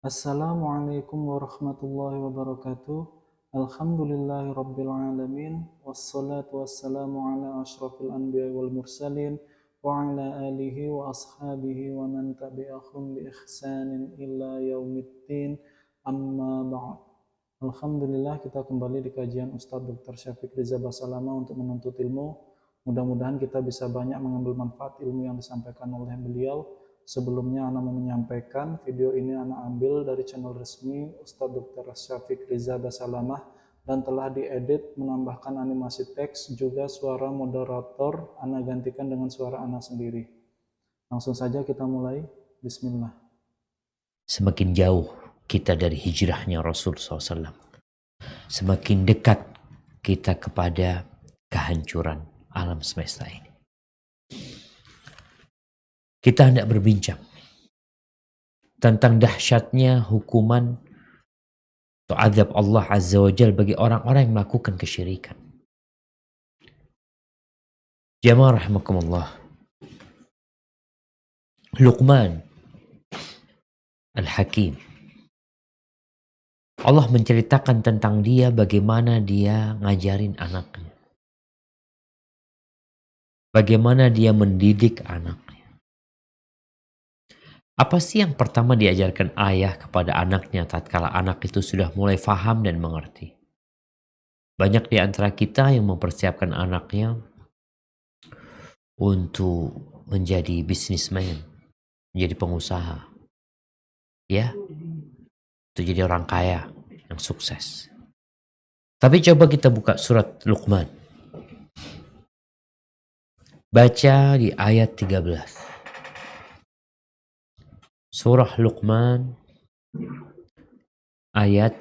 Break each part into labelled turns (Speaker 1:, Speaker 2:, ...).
Speaker 1: Assalamualaikum warahmatullahi wabarakatuh. Alhamdulillahi rabbil alamin. Wassalatu wassalamu ala ashrafil anbiya wal mursalin wa ala alihi wa ashabihi wa man tabi'ahum bi ihsanin illa yaumiddin. Amma ba'd. Alhamdulillah, kita kembali di kajian Ustadz Dr. Syafiq Riza Basalama untuk menuntut ilmu. Mudah-mudahan kita bisa banyak mengambil manfaat ilmu yang disampaikan oleh beliau. Sebelumnya Ana mau menyampaikan video ini Ana ambil dari channel resmi Ustadz Dr. Syafiq Riza Basalamah dan telah diedit menambahkan animasi teks juga suara moderator Ana gantikan dengan suara Ana sendiri. Langsung saja kita mulai. Bismillah.
Speaker 2: Semakin jauh kita dari hijrahnya Rasul SAW, semakin dekat kita kepada kehancuran alam semesta ini. Kita hendak berbincang tentang dahsyatnya hukuman atau azab Allah Azza wa Jalla bagi orang-orang yang melakukan kesyirikan. Jamaah rahimakumullah. Luqman Al-Hakim, Allah menceritakan tentang dia, bagaimana dia ngajarin anaknya, bagaimana dia mendidik anaknya. Apa sih yang pertama diajarkan ayah kepada anaknya tatkala anak itu sudah mulai faham dan mengerti? Banyak di antara kita yang mempersiapkan anaknya untuk menjadi businessman, menjadi pengusaha, ya, untuk jadi orang kaya yang sukses. Tapi coba kita buka surat Luqman. Baca di ayat 13. Surah Luqman ayat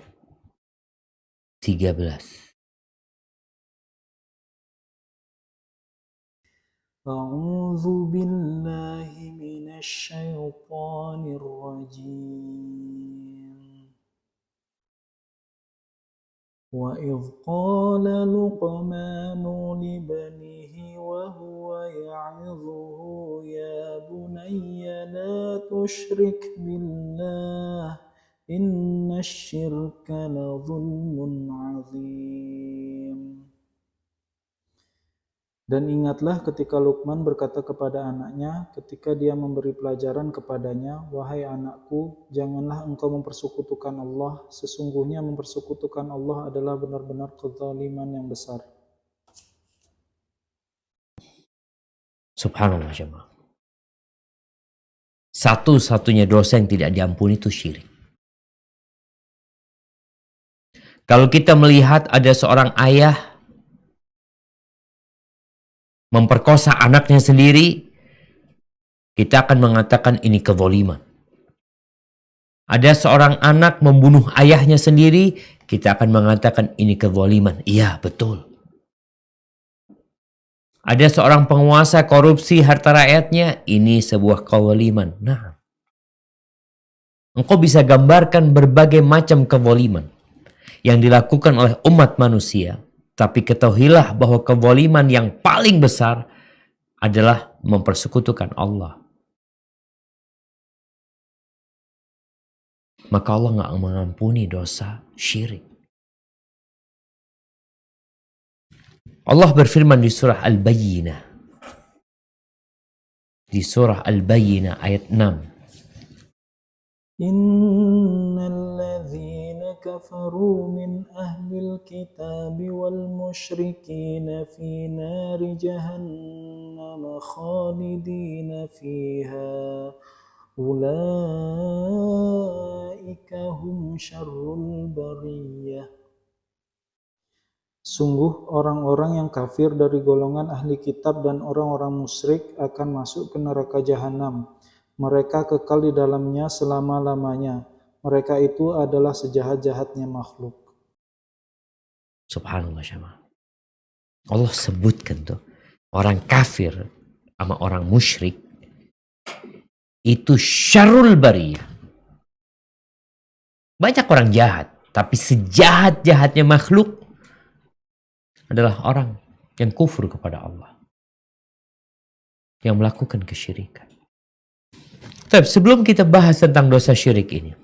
Speaker 2: 13.
Speaker 1: A'udzu billahi minasy syaithanir rajim. وَإِذْ قَالَ لُقْمَانُ لِابْنِهِ وَهُوَ يَعِظُهُ يَا بُنَيَّ لَا تُشْرِكْ بِاللَّهِ إِنَّ الشِّرْكَ لَظُلْمٌ عَظِيمٌ. Dan ingatlah ketika Luqman berkata kepada anaknya ketika dia memberi pelajaran kepadanya, "Wahai anakku, janganlah engkau mempersekutukan Allah. Sesungguhnya mempersekutukan Allah adalah benar-benar kezaliman yang besar."
Speaker 2: Subhanallah jemaah. Satu-satunya dosa yang tidak diampuni itu syirik. Kalau kita melihat ada seorang ayah memperkosa anaknya sendiri, kita akan mengatakan ini kezaliman. Ada seorang anak membunuh ayahnya sendiri, kita akan mengatakan ini kezaliman. Iya, betul. Ada seorang penguasa korupsi harta rakyatnya, ini sebuah kezaliman. Nah, engkau bisa gambarkan berbagai macam kezaliman yang dilakukan oleh umat manusia. Tapi ketahuilah bahwa kezaliman yang paling besar adalah mempersekutukan Allah. Maka Allah nggak mengampuni dosa syirik. Allah berfirman di surah Al-Bayyinah. Di surah Al-Bayyinah ayat 6.
Speaker 1: Innalladzina kafaru min ahlil kitabi wal musyrikina fi nari jahannam khalidina fiha ulaika hum syarrul bariyah. Sungguh orang-orang yang kafir dari golongan ahli kitab dan orang-orang musyrik akan masuk ke neraka jahanam. Mereka kekal di dalamnya selama-lamanya. Mereka itu adalah sejahat-jahatnya makhluk.
Speaker 2: Subhanallah jemaah. Allah sebutkan tuh orang kafir sama orang musyrik itu syarrul bariyah. Banyak orang jahat, tapi sejahat-jahatnya makhluk adalah orang yang kufur kepada Allah, yang melakukan kesyirikan. Tapi sebelum kita bahas tentang dosa syirik ini,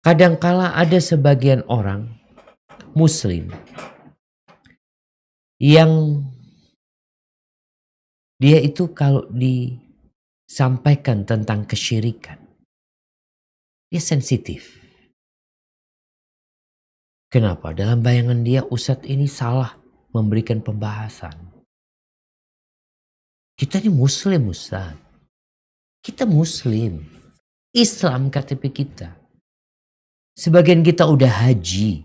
Speaker 2: kadangkala ada sebagian orang Muslim yang dia itu kalau disampaikan tentang kesyirikan, dia sensitif. Kenapa? Dalam bayangan dia Ustadz ini salah memberikan pembahasan. Kita ini Muslim Ustadz. Kita Muslim. Islam KTP kita. Sebagian kita udah haji,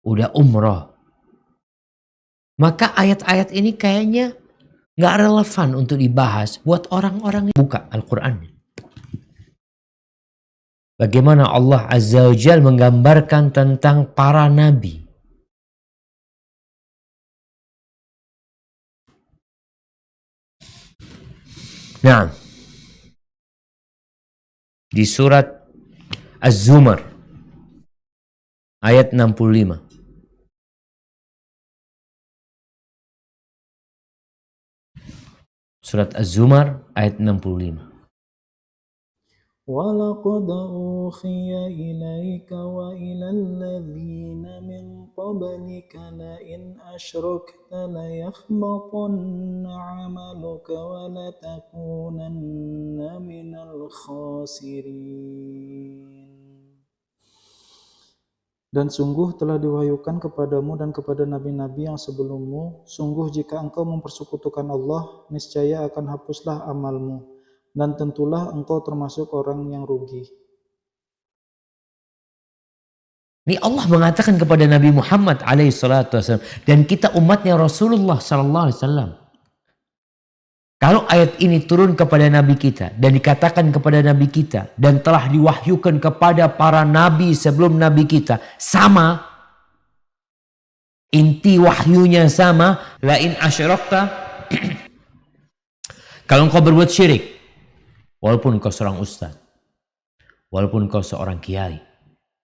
Speaker 2: udah umroh. Maka ayat-ayat ini kayaknya gak relevan untuk dibahas buat orang-orang yang buka Al-Quran. Bagaimana Allah Azza wa Jalla menggambarkan tentang para nabi. Nah, di surat Az-Zumar ayat 65. Surat Az-Zumar ayat 65.
Speaker 1: وَلَقَدْ أُوحِيَ إِلَيْكَ وَإِلَى الَّذِينَ مِنْ قَبْلِكَ لَئِنْ أَشْرَكْتَ لَيَحْبَطَنَّ عَمَلُكَ وَلَتَكُونَنَّ مِنَ الْخَاسِرِينَ. Dan sungguh telah diwahyukan kepadamu dan kepada nabi-nabi yang sebelummu, sungguh jika engkau mempersekutukan Allah, niscaya akan hapuslah amalmu, dan tentulah engkau termasuk orang yang rugi.
Speaker 2: Ini Allah mengatakan kepada Nabi Muhammad alaihissalam dan kita umatnya Rasulullah sallallahu alaihi wasallam. Kalau ayat ini turun kepada Nabi kita dan dikatakan kepada Nabi kita dan telah diwahyukan kepada para Nabi sebelum Nabi kita, sama. Inti wahyunya sama. La in asyrakta. Kalau engkau berbuat syirik, walaupun engkau seorang ustaz, walaupun engkau seorang kiai,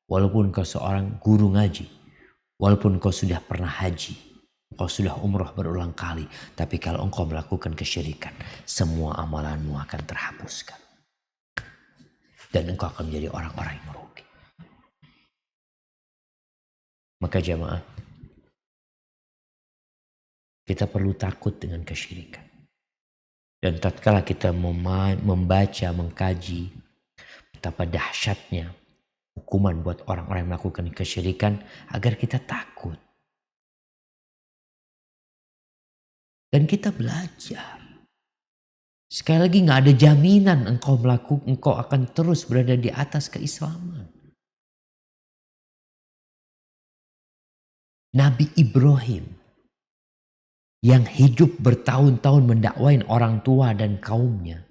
Speaker 2: walaupun engkau seorang guru ngaji, walaupun engkau sudah pernah haji, engkau sudah umroh berulang kali, tapi kalau engkau melakukan kesyirikan, semua amalanmu akan terhapuskan. Dan engkau akan menjadi orang-orang yang merugi. Maka jamaah, kita perlu takut dengan kesyirikan. Dan tatkala kita membaca, mengkaji betapa dahsyatnya hukuman buat orang-orang yang melakukan kesyirikan, agar kita takut. Dan kita belajar. Sekali lagi gak ada jaminan engkau akan terus berada di atas keislaman. Nabi Ibrahim yang hidup bertahun-tahun mendakwain orang tua dan kaumnya.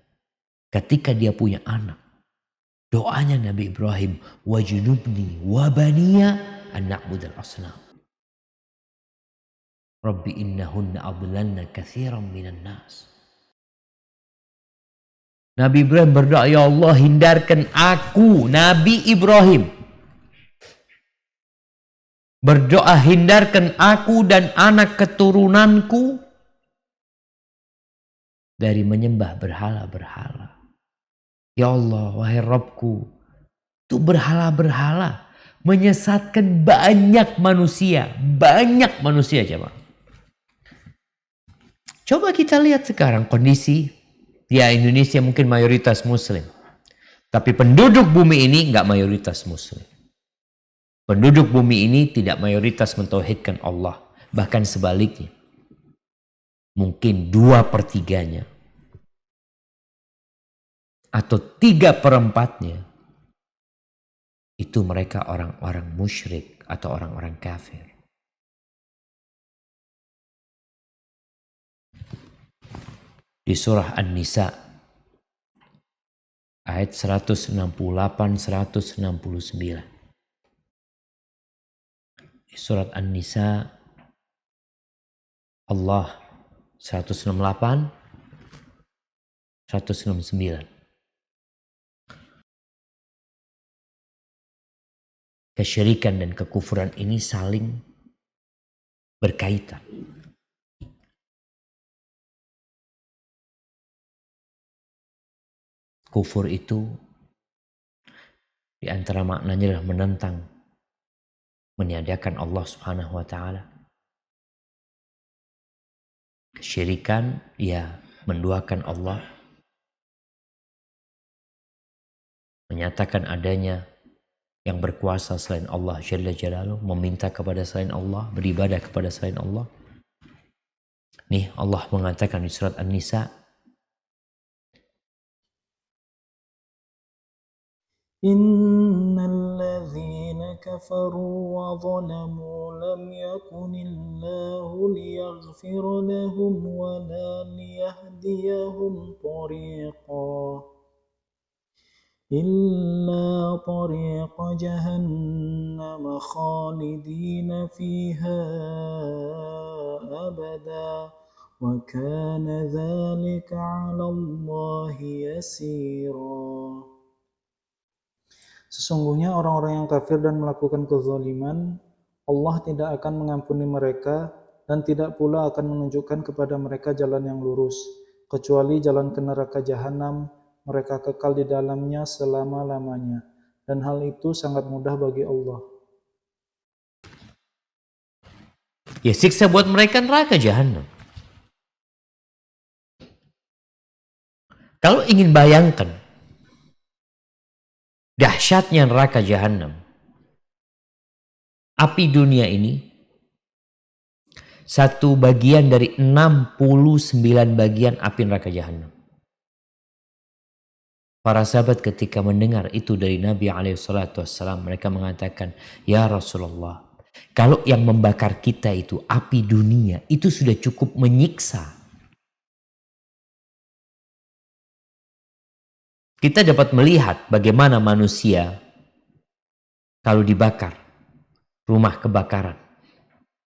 Speaker 2: Ketika dia punya anak, doanya Nabi Ibrahim, wajnubni wabaniya an na'budal asnam. Rabbi innahunna adlalna katsiran minan nas. Nabi Ibrahim berdoa, ya Allah hindarkan aku, Nabi Ibrahim berdoa, hindarkan aku dan anak keturunanku dari menyembah berhala-berhala. Ya Allah, wahai Rabbku, itu berhala-berhala menyesatkan banyak manusia coba. Coba kita lihat sekarang kondisi ya Indonesia mungkin mayoritas Muslim, tapi penduduk bumi ini nggak mayoritas Muslim. Penduduk bumi ini tidak mayoritas mentauhidkan Allah. Bahkan sebaliknya. Mungkin 2/3 atau 3/4 itu mereka orang-orang musyrik atau orang-orang kafir. Di surah An-Nisa ayat 168-169. Surat An-Nisa Allah 168 169. Kesyirikan dan kekufuran ini saling berkaitan. Kufur itu Di antara maknanya adalah menentang, meniadakan Allah Subhanahu wa taala. Kesyirikan, ya, menduakan Allah, menyatakan adanya yang berkuasa selain Allah Jalla Jalaluh, meminta kepada selain Allah, beribadah kepada selain Allah. Nih Allah mengatakan di surat An-Nisa,
Speaker 1: Innalladzina kafaru wa zalamu lam yakunillahu liyaghfira lahum wa la liyahdiyahum tariqa إلا طريق جهنم خالدين فيها أبدا وكان ذلك على الله يسيرا. Sesungguhnya orang-orang yang kafir dan melakukan kezaliman, Allah tidak akan mengampuni mereka dan tidak pula akan menunjukkan kepada mereka jalan yang lurus, kecuali jalan ke neraka jahanam. Mereka kekal di dalamnya selama-lamanya, dan hal itu sangat mudah bagi Allah.
Speaker 2: ya siksa buat mereka neraka jahanam. Kalau ingin bayangkan dahsyatnya neraka jahanam, api dunia ini satu bagian dari 69 bagian api neraka jahanam. Para sahabat ketika mendengar itu dari Nabi SAW, mereka mengatakan, ya Rasulullah, kalau yang membakar kita itu api dunia, itu sudah cukup menyiksa. Kita dapat melihat bagaimana manusia kalau dibakar, rumah kebakaran,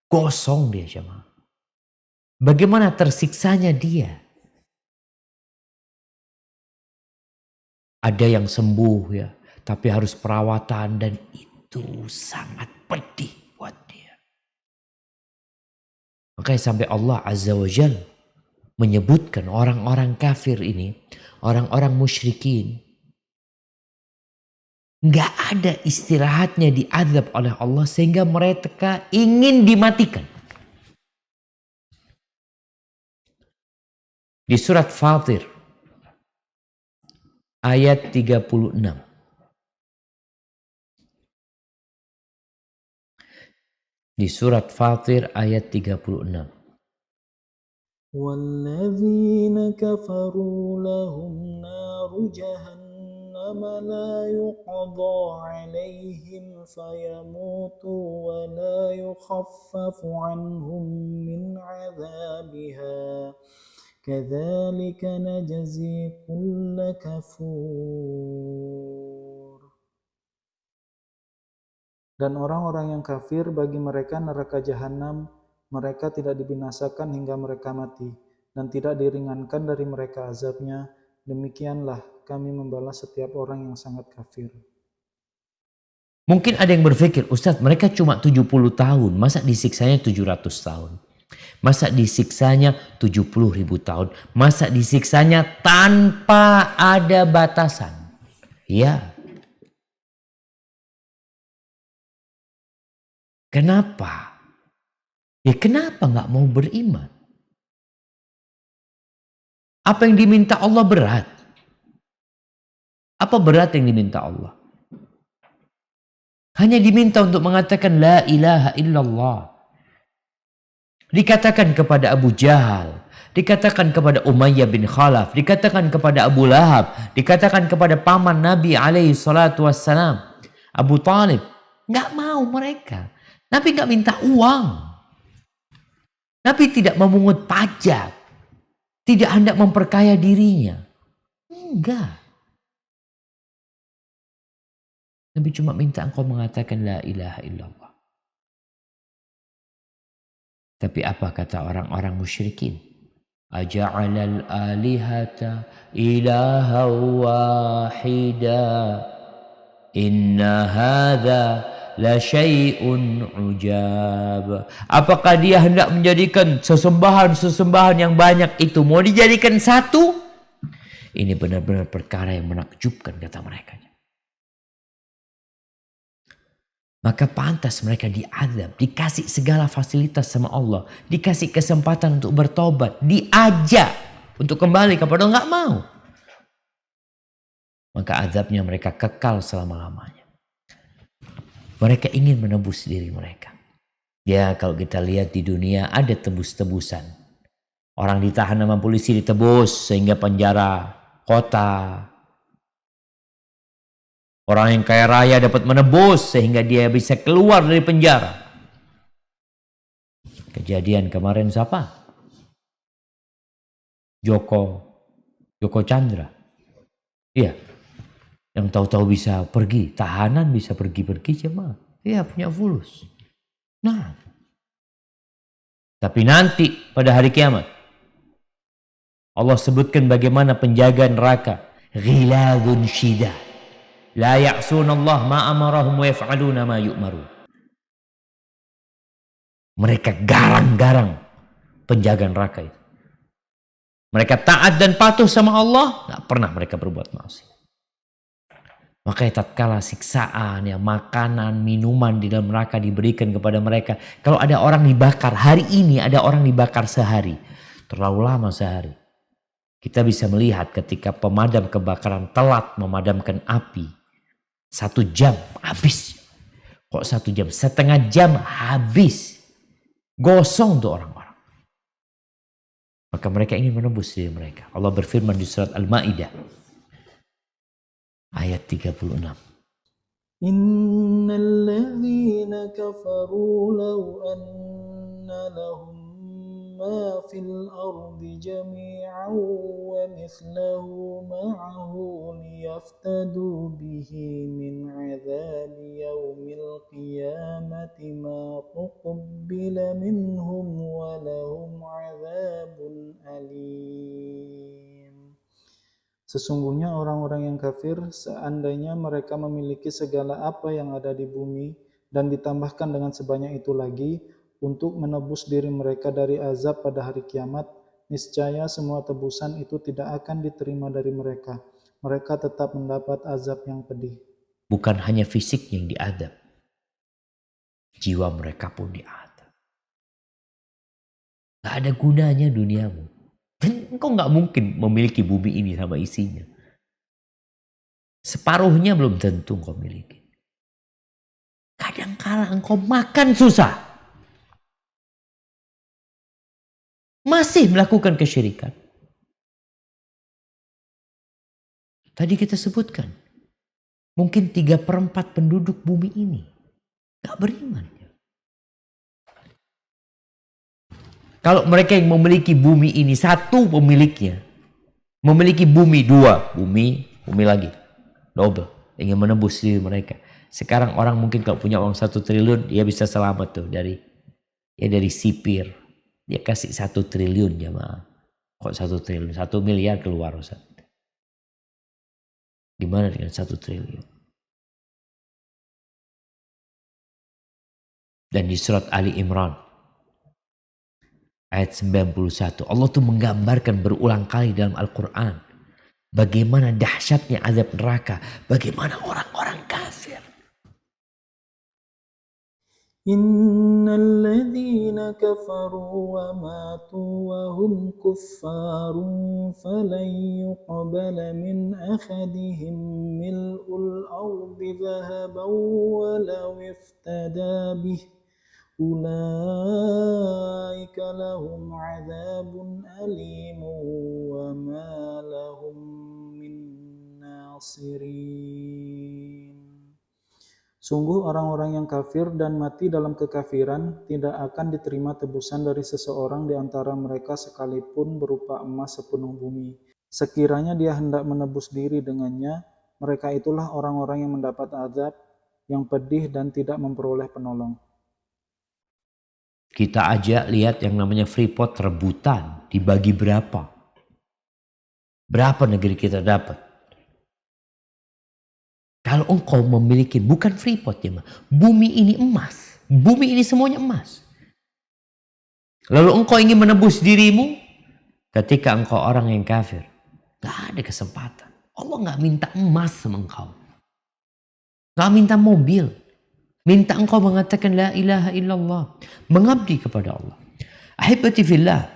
Speaker 2: gosong dia jemaah. Bagaimana tersiksanya dia. Ada yang sembuh ya, tapi harus perawatan dan itu sangat pedih buat dia. Makanya sampai Allah Azza wa Jal menyebutkan orang-orang kafir ini, orang-orang musyrikin, nggak ada istirahatnya diazab oleh Allah sehingga mereka ingin dimatikan. Di surat Fatir ayat 36. Di surat Fatir ayat 36.
Speaker 1: وَالَّذِينَ كَفَرُوا لَهُمْ نَارُ جَهَنَّمَ لَا يُقْضَى عَلَيْهِمْ فَيَمُوتُوا وَلَا يُخَفَّفُ عَنْهُمْ مِنْ عَذَابِهَا كَذَلِكَ نَجْزِي كُلَّ كَفُورٍ. Dan orang-orang yang kafir bagi mereka neraka jahanam, mereka tidak dibinasakan hingga mereka mati, dan tidak diringankan dari mereka azabnya. Demikianlah kami membalas setiap orang yang sangat kafir.
Speaker 2: Mungkin ada yang berpikir, Ustadz mereka cuma 70 tahun, masa disiksanya 700 tahun? Masa disiksanya 70.000 tahun? Masa disiksanya tanpa ada batasan? Ya. Kenapa? Ya kenapa nggak mau beriman? Apa yang diminta Allah berat? Apa berat yang diminta Allah? Hanya diminta untuk mengatakan la ilaha illallah. Dikatakan kepada Abu Jahal, dikatakan kepada Umayyah bin Khalaf, dikatakan kepada Abu Lahab, dikatakan kepada paman Nabi alaihi salatu wassalam, Abu Talib. Nggak mau mereka. Nabi nggak minta uang. Nabi tidak memungut pajak. Tidak hendak memperkaya dirinya. Enggak. Nabi cuma minta engkau mengatakan la ilaha illallah. Tapi apa kata orang-orang musyrikin? Aja'alal alihata ilaha wahida. Inna hadha la syai'un ujab. Apakah dia hendak menjadikan sesembahan yang banyak itu mau dijadikan satu? Ini benar-benar perkara yang menakjubkan, kata mereka. Maka pantas mereka diazab, dikasih segala fasilitas sama Allah, dikasih kesempatan untuk bertobat, diajak untuk kembali kepada Allah, nggak mau. Maka azabnya mereka kekal selama-lamanya. Mereka ingin menebus diri mereka. Ya, kalau kita lihat di dunia ada tebus-tebusan. Orang ditahan sama polisi ditebus sehingga penjara kota. Orang yang kaya raya dapat menebus sehingga dia bisa keluar dari penjara. Kejadian kemarin siapa? Joko Chandra. Iya. Yang tahu-tahu bisa pergi, tahanan bisa pergi-pergi cuma. Iya, punya fulus. Nah. Tapi nanti pada hari kiamat Allah sebutkan bagaimana penjaga neraka. Ghiladun syidah. La ya'sunallah ma amarahum wa yaf'aluna ma yu'maru. Mereka garang-garang penjaga neraka itu. Mereka taat dan patuh sama Allah, gak pernah mereka berbuat maksiat. Makanya tatkala siksaan, ya, makanan, minuman di dalam neraka diberikan kepada mereka. Kalau ada orang dibakar, hari ini ada orang dibakar sehari. Terlalu lama sehari. Kita bisa melihat ketika pemadam kebakaran telat memadamkan api. 1 jam habis. Kok 1 jam? Setengah jam habis. Gosong tuh orang-orang. Maka mereka ingin menebus diri mereka. Allah berfirman di surat Al-Ma'idah. Ayat 36.
Speaker 1: Innal ladzina kafaru law anna lahum ما في الأرض جميعا ومثله معه ليفتدوا به من عذاب يوم القيامة ما تقبل منهم ولهم عذاب أليم. Sesungguhnya orang-orang yang kafir, seandainya mereka memiliki segala apa yang ada di bumi dan ditambahkan dengan sebanyak itu lagi, untuk menebus diri mereka dari azab pada hari kiamat, niscaya semua tebusan itu tidak akan diterima dari mereka. Mereka tetap mendapat azab yang pedih.
Speaker 2: Bukan hanya fisik yang diadab, jiwa mereka pun diadab. Gak ada gunanya duniamu. Dan engkau gak mungkin memiliki bumi ini sama isinya. Separuhnya belum tentu engkau miliki. Kadangkala engkau makan susah. Masih melakukan kesyirikan. Tadi kita sebutkan. Mungkin 3/4 penduduk bumi ini gak beriman. Kalau mereka yang memiliki bumi ini, satu pemiliknya. Memiliki bumi, 2. Bumi lagi. Double. Ingin menebus diri mereka. Sekarang orang mungkin kalau punya uang 1 triliun, dia bisa selamat tuh dari sipir. Dia kasih 1 triliun jemaah. Kok 1 triliun? 1 miliar keluar Ustaz. Gimana dengan 1 triliun? Dan di surat Ali Imran ayat 91 Allah tuh menggambarkan berulang kali dalam Al-Quran bagaimana dahsyatnya azab neraka, bagaimana orang-orang kafir.
Speaker 1: Innal ladzina kafaru wa matu wa hum kuffarun falan yuqbala min ahadihim mil'ul ardi dhahaban walau iftada bih ulaika lahum adzabun alim wa ma lahum min nasirin. Sungguh orang-orang yang kafir dan mati dalam kekafiran tidak akan diterima tebusan dari seseorang di antara mereka sekalipun berupa emas sepenuh bumi. Sekiranya dia hendak menebus diri dengannya, mereka itulah orang-orang yang mendapat azab yang pedih dan tidak memperoleh penolong.
Speaker 2: Kita aja lihat yang namanya Freeport rebutan, dibagi berapa? Berapa negeri kita dapat? Kalau engkau memiliki, bukan Freeport ya, bumi ini emas. Bumi ini semuanya emas. Lalu engkau ingin menebus dirimu ketika engkau orang yang kafir. Gak ada kesempatan. Allah gak minta emas sama engkau. Gak minta mobil. Minta engkau mengatakan la ilaha illallah. Mengabdi kepada Allah. Ahibati fillah.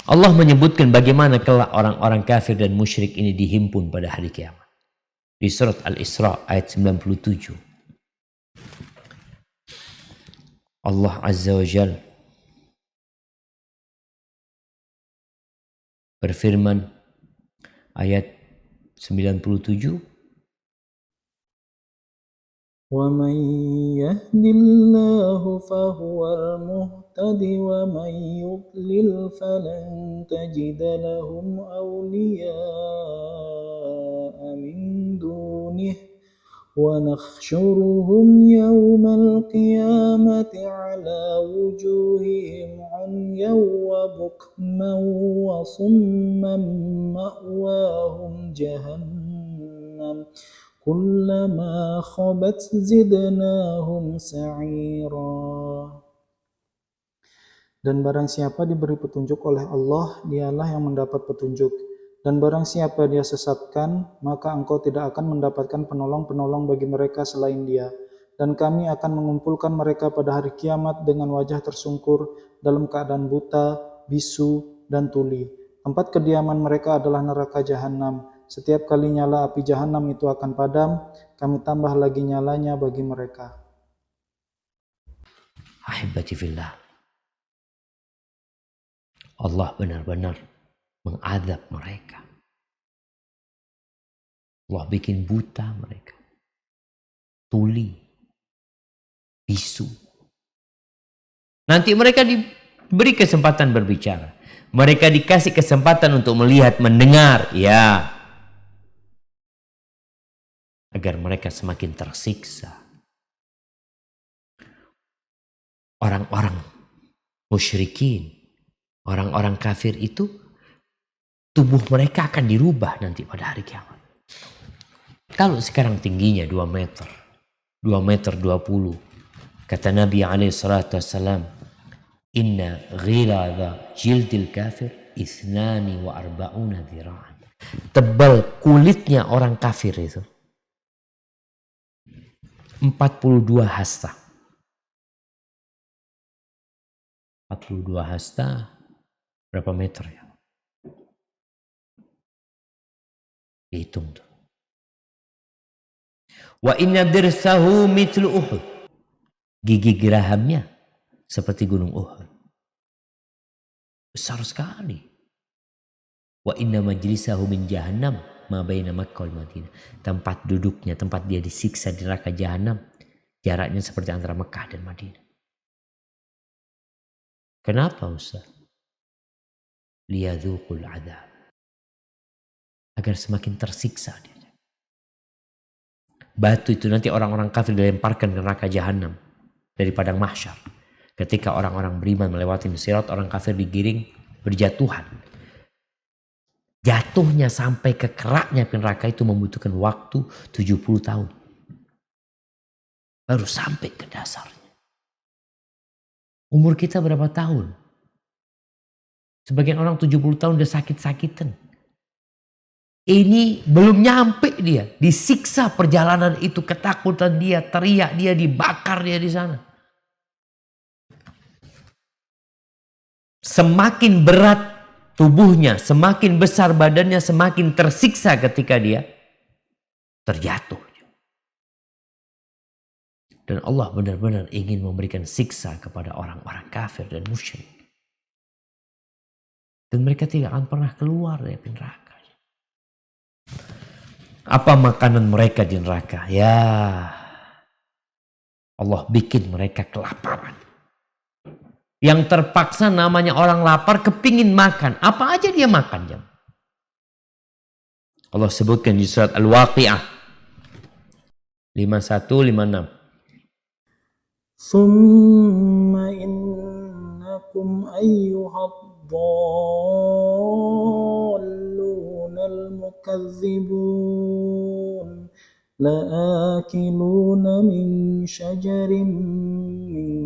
Speaker 2: Allah menyebutkan bagaimana kelak orang-orang kafir dan musyrik ini dihimpun pada hari kiamat. Di surat Al-Isra ayat 97. Allah Azza wa Jal berfirman ayat 97.
Speaker 1: وَمَنْ يَهْدِ اللَّهُ فَهُوَ الْمُهْتَدِ وَمَنْ يُضْلِلْ فَلَنْ تَجِدَ لَهُمْ أَوْلِيَاءَ مِنْ دُونِهِ وَنَحْشُرُهُمْ يَوْمَ الْقِيَامَةِ عَلَى وُجُوهِهِمْ عُمْيًا وَبُكْمًا وَصُمًّا مَأْوَاهُمْ جَهَنَّمُ كُلَّمَا خَبَتْ زِدْنَاهُمْ سَعِيرًا. Dan barang siapa diberi petunjuk oleh Allah, dialah yang mendapat petunjuk. Dan barang siapa dia sesatkan, maka engkau tidak akan mendapatkan penolong-penolong bagi mereka selain dia. Dan kami akan mengumpulkan mereka pada hari kiamat dengan wajah tersungkur, dalam keadaan buta, bisu, dan tuli. Tempat kediaman mereka adalah neraka jahanam. Setiap kali nyala api jahanam itu akan padam, kami tambah lagi nyalanya bagi mereka.
Speaker 2: Ahibati fillah. Allah benar-benar mengadab mereka. Allah bikin buta mereka. Tuli. Bisu. Nanti mereka diberi kesempatan berbicara. Mereka dikasih kesempatan untuk melihat, mendengar. Ya. Agar mereka semakin tersiksa. Orang-orang musyrikin, orang-orang kafir itu, tubuh mereka akan dirubah nanti pada hari kiamat. Kalau sekarang tingginya 2 meter, 2 meter 20. Kata Nabi SAW, Inna ghilada jildil kafir 42 dhira'an. Tebal kulitnya orang kafir itu 42 hasta. 42 hasta berapa meter ya? Hitung tuh. Wa inna dirsahu mitlu Uhud. Gigi gerahamnya seperti gunung Uhud. Besar sekali. Wa inna majlisahu min jahannam ma baina Makkah wal Madinah. Tempat duduknya, tempat dia disiksa di neraka jahanam, jaraknya seperti antara Mekah dan Madinah. Kenapa Ustaz? Liyadzuqul adzab. Agar semakin tersiksa dia. Batu itu nanti orang-orang kafir dilemparkan ke neraka jahanam dari padang mahsyar. Ketika orang-orang beriman melewati sirat, orang kafir digiring berjatuhan. Jatuhnya sampai ke keraknya neraka itu membutuhkan waktu 70 tahun. Baru sampai ke dasarnya. Umur kita berapa tahun? Sebagian orang 70 tahun udah sakit-sakitan. Ini belum nyampe dia. Disiksa perjalanan itu, ketakutan dia, teriak dia, dibakar dia di sana. Semakin berat tubuhnya, semakin besar badannya, semakin tersiksa ketika dia terjatuh. Dan Allah benar-benar ingin memberikan siksa kepada orang-orang kafir dan musyrik. Dan mereka tidak akan pernah keluar dari neraka. Apa makanan mereka di neraka? Ya, Allah bikin mereka kelaparan. Yang terpaksa namanya orang lapar kepingin makan. Apa aja dia makan. Jam. Allah sebutkan di surat Al-Waqi'ah 51-56.
Speaker 1: Thumma innakum ayyuhad-dallunal mukazzibun la'akiluna min syajarin min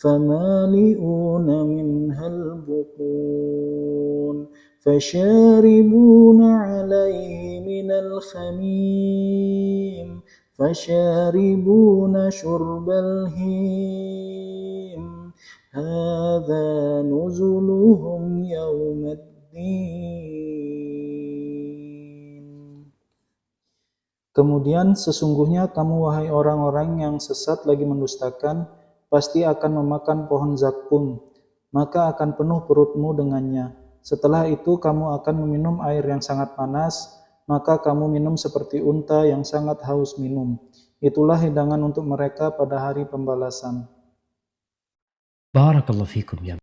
Speaker 1: فمالئون منها البطون فشاربون عليه من الخميم فشاربون شرب الهيم هذا نزلهم يوم الدين. Kemudian sesungguhnya kamu wahai orang-orang yang sesat lagi mendustakan pasti akan memakan pohon zakum, maka akan penuh perutmu dengannya. Setelah itu kamu akan meminum air yang sangat panas, maka kamu minum seperti unta yang sangat haus minum. Itulah hidangan untuk mereka pada hari pembalasan.
Speaker 2: Barakallahu fikum jamaah.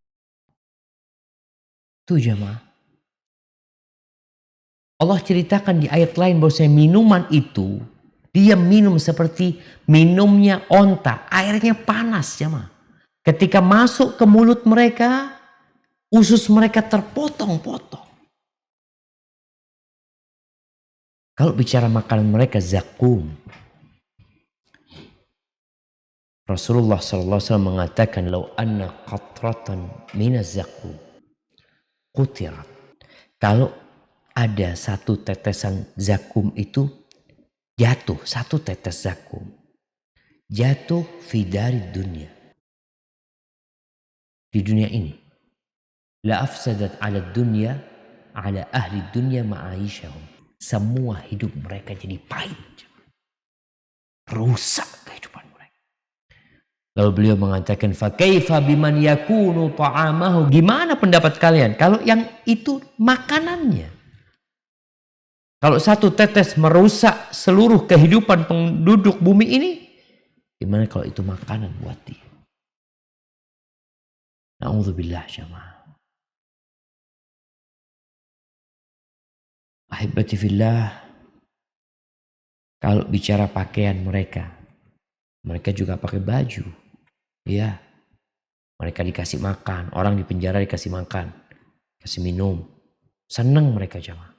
Speaker 2: Tuh jamaah. Allah ceritakan di ayat lain bahwa minuman itu dia minum seperti minumnya onta, airnya panas jamaah. Ketika masuk ke mulut mereka, usus mereka terpotong-potong. Kalau bicara makanan mereka zakum, Rasulullah SAW mengatakan, "Lau anna qatratan minaz zakum qutirat." Kalau ada satu tetesan zakum itu jatuh, satu tetes zakum jatuh fidari dunia, di dunia ini, la afsadat ala dunya ala ahli dunya ma'aishahum. Semua hidup mereka jadi pahit, rusak kehidupan mereka. Lalu beliau mengatakan, fa kaifa biman yakunu ta'amahu. Gimana pendapat kalian kalau yang itu makanannya? Kalau satu tetes merusak seluruh kehidupan penduduk bumi ini, gimana kalau itu makanan buat dia? Na'udzubillah jamaah. Ahibati fillah, kalau bicara pakaian mereka juga pakai baju. Ya, mereka dikasih makan, orang di penjara dikasih makan, kasih minum. Senang mereka jamaah.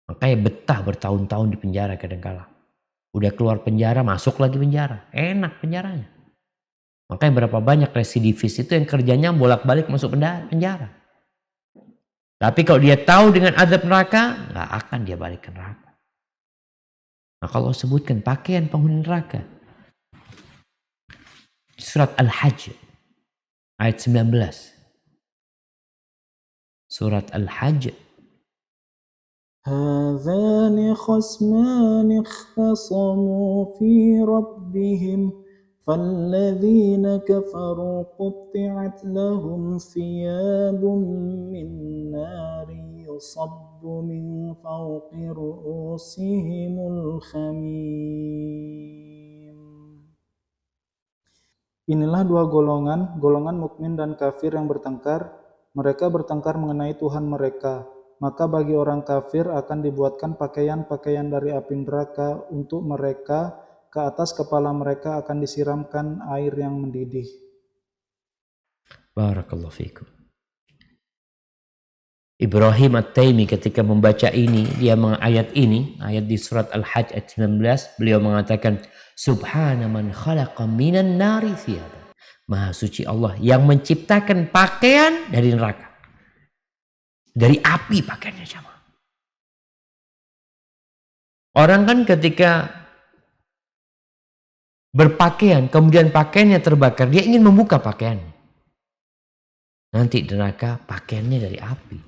Speaker 2: Makanya betah bertahun-tahun di penjara kadangkala. Udah keluar penjara, masuk lagi penjara. Enak penjaranya. Makanya berapa banyak residivis itu yang kerjanya bolak-balik masuk penjara. Tapi kalau dia tahu dengan azab neraka, gak akan dia balik ke neraka. Maka Allah sebutkan pakaian penghuni neraka. Surat Al-Hajj ayat 19. Surat Al-Hajj.
Speaker 1: هذان خصمان اختصموا في ربهم فالذين كفروا قطعت لهم ثياب من نار يصب من فوق رؤوسهم الخميم. Inilah dua golongan mukmin dan kafir yang bertengkar. Mereka bertengkar mengenai Tuhan mereka. Maka bagi orang kafir akan dibuatkan pakaian-pakaian dari api neraka untuk mereka, ke atas kepala mereka akan disiramkan air yang mendidih.
Speaker 2: Barakallahu fikum. Ibrahim At-Taimi ketika membaca ini, ayat di surat Al-Hajj ayat 19, beliau mengatakan, Subhana man khalaqa minan nari thiyaba. Maha suci Allah yang menciptakan pakaian dari neraka. Dari api pakaiannya sama. Orang kan ketika berpakaian, kemudian pakaiannya terbakar, dia ingin membuka pakaiannya. Nanti di neraka pakaiannya dari api.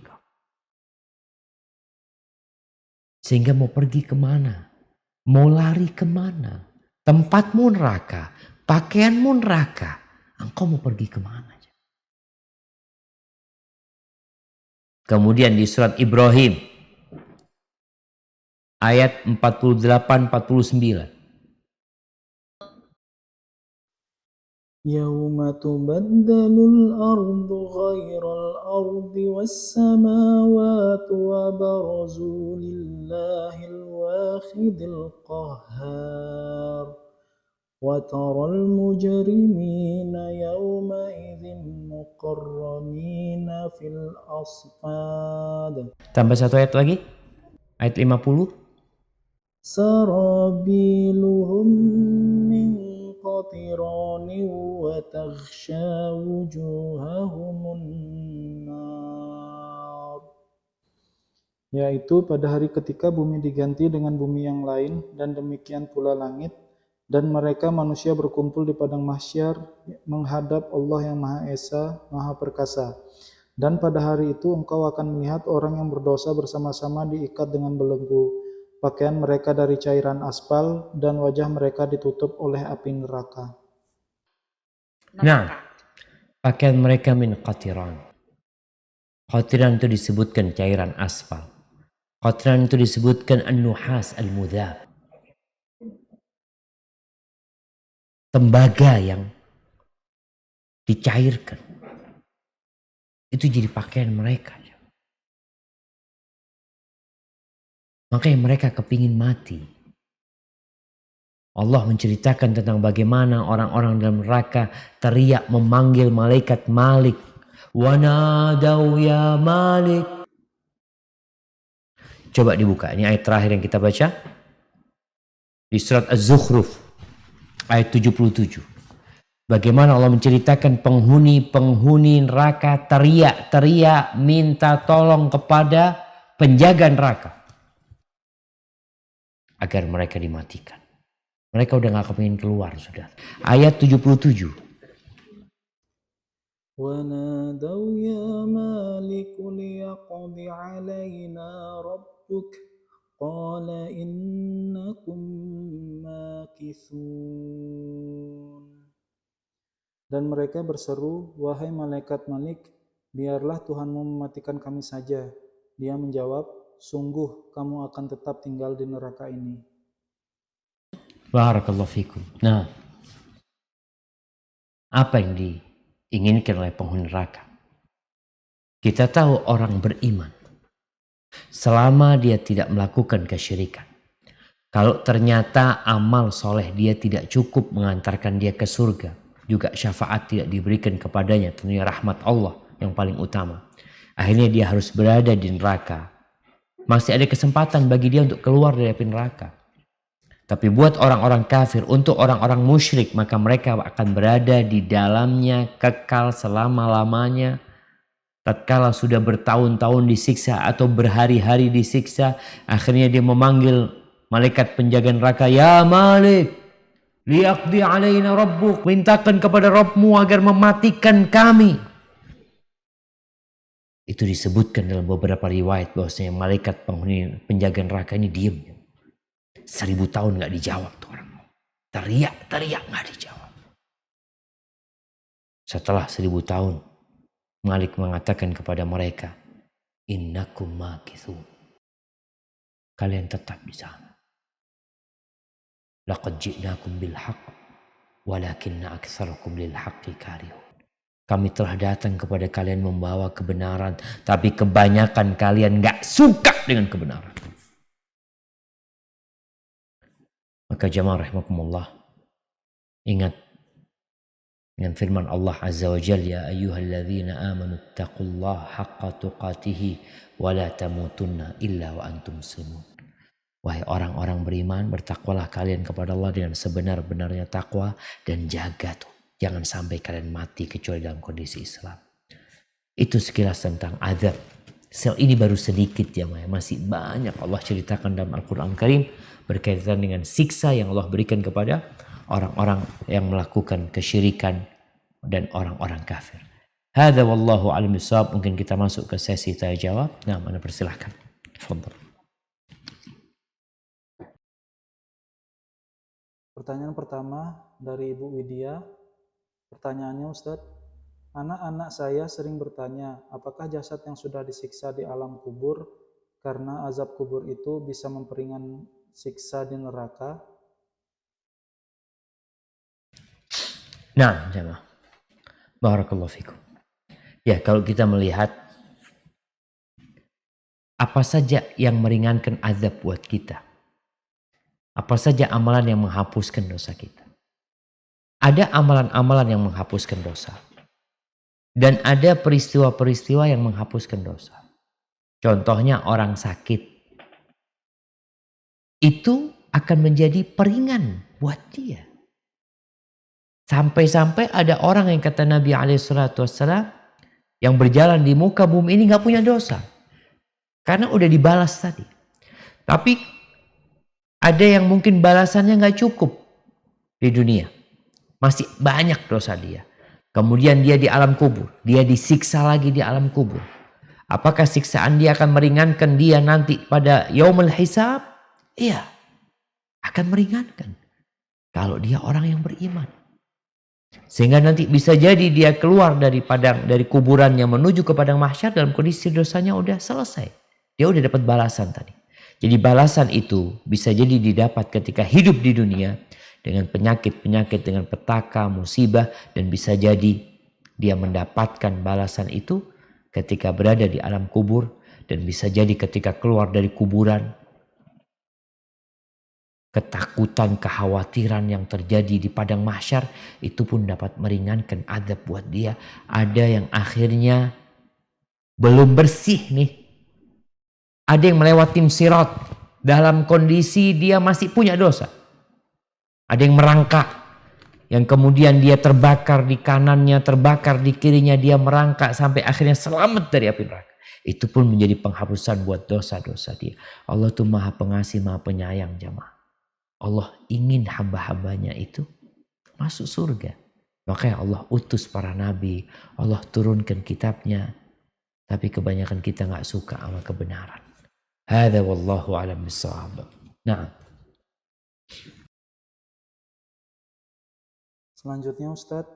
Speaker 2: Sehingga mau pergi kemana? Mau lari kemana? Tempatmu neraka, pakaianmu neraka. Engkau mau pergi kemana? Kemudian di surat Ibrahim ayat 48-49.
Speaker 1: Yawma tubaddalul ardu ghairal ardi was-samawati wa barazu lillahil wahidil qahhar. وَتَرَى الْمُجْرِمِينَ يَوْمَئِذٍ مُقَرَّنِينَ فِي الْأَصْفَادِ.
Speaker 2: Tambah satu ayat lagi, ayat 50.
Speaker 1: سَرَابِيلُهُم مِّن قَطِرَانٍ وَتَغْشَى وُجُوهَهُمُ النَّارُ. yaitu pada hari ketika bumi diganti dengan bumi yang lain, dan demikian pula langit, dan mereka manusia berkumpul di padang mahsyar menghadap Allah yang Maha Esa, Maha Perkasa. Dan pada hari itu engkau akan melihat orang yang berdosa bersama-sama diikat dengan belenggu, pakaian mereka dari cairan aspal, dan wajah mereka ditutup oleh api neraka.
Speaker 2: Nah, pakaian mereka min qatiran. Qatiran itu disebutkan cairan aspal. Qatiran itu disebutkan an-nuhas al-mudhab. Tembaga yang dicairkan. Itu jadi pakaian mereka. Makanya mereka kepingin mati. Allah menceritakan tentang bagaimana orang-orang dalam neraka teriak memanggil malaikat Malik. Wanadau ya Malik. Coba dibuka, ini ayat terakhir yang kita baca. Di surat Az-Zukhruf, ayat 77. Bagaimana Allah menceritakan penghuni neraka teriak-teriak minta tolong kepada penjaga neraka. Agar mereka dimatikan. Mereka udah gak kepingin keluar sudah. Ayat 77.
Speaker 1: وَنَادَوْا يَا مَالِكُ لِيَقْضِ عَلَيْنَا رَبُّكَ قَالَ إِنَّكُمْ مَاكِثُونَ. Dan mereka berseru, wahai malaikat Malik, biarlah Tuhanmu mematikan kami saja. Dia menjawab, sungguh kamu akan tetap tinggal di neraka ini.
Speaker 2: Barakallahu fikum. Nah, apa yang diinginkan oleh penghuni neraka? Kita tahu orang beriman, selama dia tidak melakukan kesyirikan, kalau ternyata amal soleh dia tidak cukup mengantarkan dia ke surga, juga syafaat tidak diberikan kepadanya, tentunya rahmat Allah yang paling utama. Akhirnya dia harus berada di neraka. Masih ada kesempatan bagi dia untuk keluar dari api neraka. Tapi buat orang-orang kafir, untuk orang-orang musyrik, maka mereka akan berada di dalamnya kekal selama-lamanya. Tatkala sudah bertahun-tahun disiksa atau berhari-hari disiksa, akhirnya dia memanggil malaikat penjaga neraka, ya Malik, liyaqdi alaina rabbuk, mintakan kepada Rabbmu agar mematikan kami. Itu disebutkan dalam beberapa riwayat bahwasanya malaikat penghuni penjaga neraka ini diam. 1000 tahun gak dijawab tuh orang. Teriak gak dijawab. Setelah 1000 tahun, Malik mengatakan kepada mereka, innakum makithun. Kalian tetap di sana. Laqad ji'nakum bil haqq walakinna aktsarakum lil haqqi karihun. Kami telah datang kepada kalian membawa kebenaran, tapi kebanyakan kalian gak suka dengan kebenaran. Maka jamaah rahimakumullah, ingat dengan firman Allah Azza wa Jalla, ya ayyuhalladzina amanu taqullaha haqqa tuqatih wa la tamutunna illa wa antum muslimun. Wahai orang-orang beriman, bertakwalah kalian kepada Allah dengan sebenar-benarnya takwa, dan jaga tuh, jangan sampai kalian mati kecuali dalam kondisi Islam. Itu sekilas tentang azab. Ini baru sedikit ya, masih banyak Allah ceritakan dalam Al-Quran Karim berkaitan dengan siksa yang Allah berikan kepada orang-orang yang melakukan kesyirikan dan orang-orang kafir. Hadza wallahu a'lam bishawab. Mungkin kita masuk ke sesi tanya jawab. Nah, mana persilahkan. Tafadhol.
Speaker 1: Pertanyaan pertama dari Ibu Widya. Pertanyaannya, Ustadz, anak-anak saya sering bertanya, apakah jasad yang sudah disiksa di alam kubur karena azab kubur itu bisa memperingan siksa di neraka?
Speaker 2: Nah, jemaah. Barakallahu fikum. Ya, kalau kita melihat apa saja yang meringankan azab buat kita. Apa saja amalan yang menghapuskan dosa kita. Ada amalan-amalan yang menghapuskan dosa. Dan ada peristiwa-peristiwa yang menghapuskan dosa. Contohnya orang sakit. Itu akan menjadi peringan buat dia. Sampai-sampai ada orang yang kata Nabi SAW yang berjalan di muka bumi ini gak punya dosa. Karena udah dibalas tadi. Tapi ada yang mungkin balasannya nggak cukup di dunia. Masih banyak dosa dia. Kemudian dia di alam kubur. Dia disiksa lagi di alam kubur. Apakah siksaan dia akan meringankan dia nanti pada yaumul hisab? Iya. Akan meringankan. Kalau dia orang yang beriman. Sehingga nanti bisa jadi dia keluar dari kuburannya menuju ke padang mahsyar dalam kondisi dosanya udah selesai. Dia udah dapat balasan tadi. Jadi balasan itu bisa jadi didapat ketika hidup di dunia dengan penyakit-penyakit, dengan petaka, musibah, dan bisa jadi dia mendapatkan balasan itu ketika berada di alam kubur, dan bisa jadi ketika keluar dari kuburan ketakutan, kekhawatiran yang terjadi di padang mahsyar itu pun dapat meringankan azab buat dia. Ada yang akhirnya belum bersih nih. Ada yang melewati sirat dalam kondisi dia masih punya dosa. Ada yang merangkak, yang kemudian dia terbakar di kanannya, terbakar di kirinya, dia merangkak sampai akhirnya selamat dari api neraka. Itu pun menjadi penghapusan buat dosa-dosa dia. Allah tuh maha pengasih, maha penyayang jamaah. Allah ingin hamba-hambanya itu masuk surga. Makanya Allah utus para nabi. Allah turunkan kitabnya. Tapi kebanyakan kita gak suka sama kebenaran. Hadza wallahu a'lam bissawab. Nah.
Speaker 1: Selanjutnya Ustadz,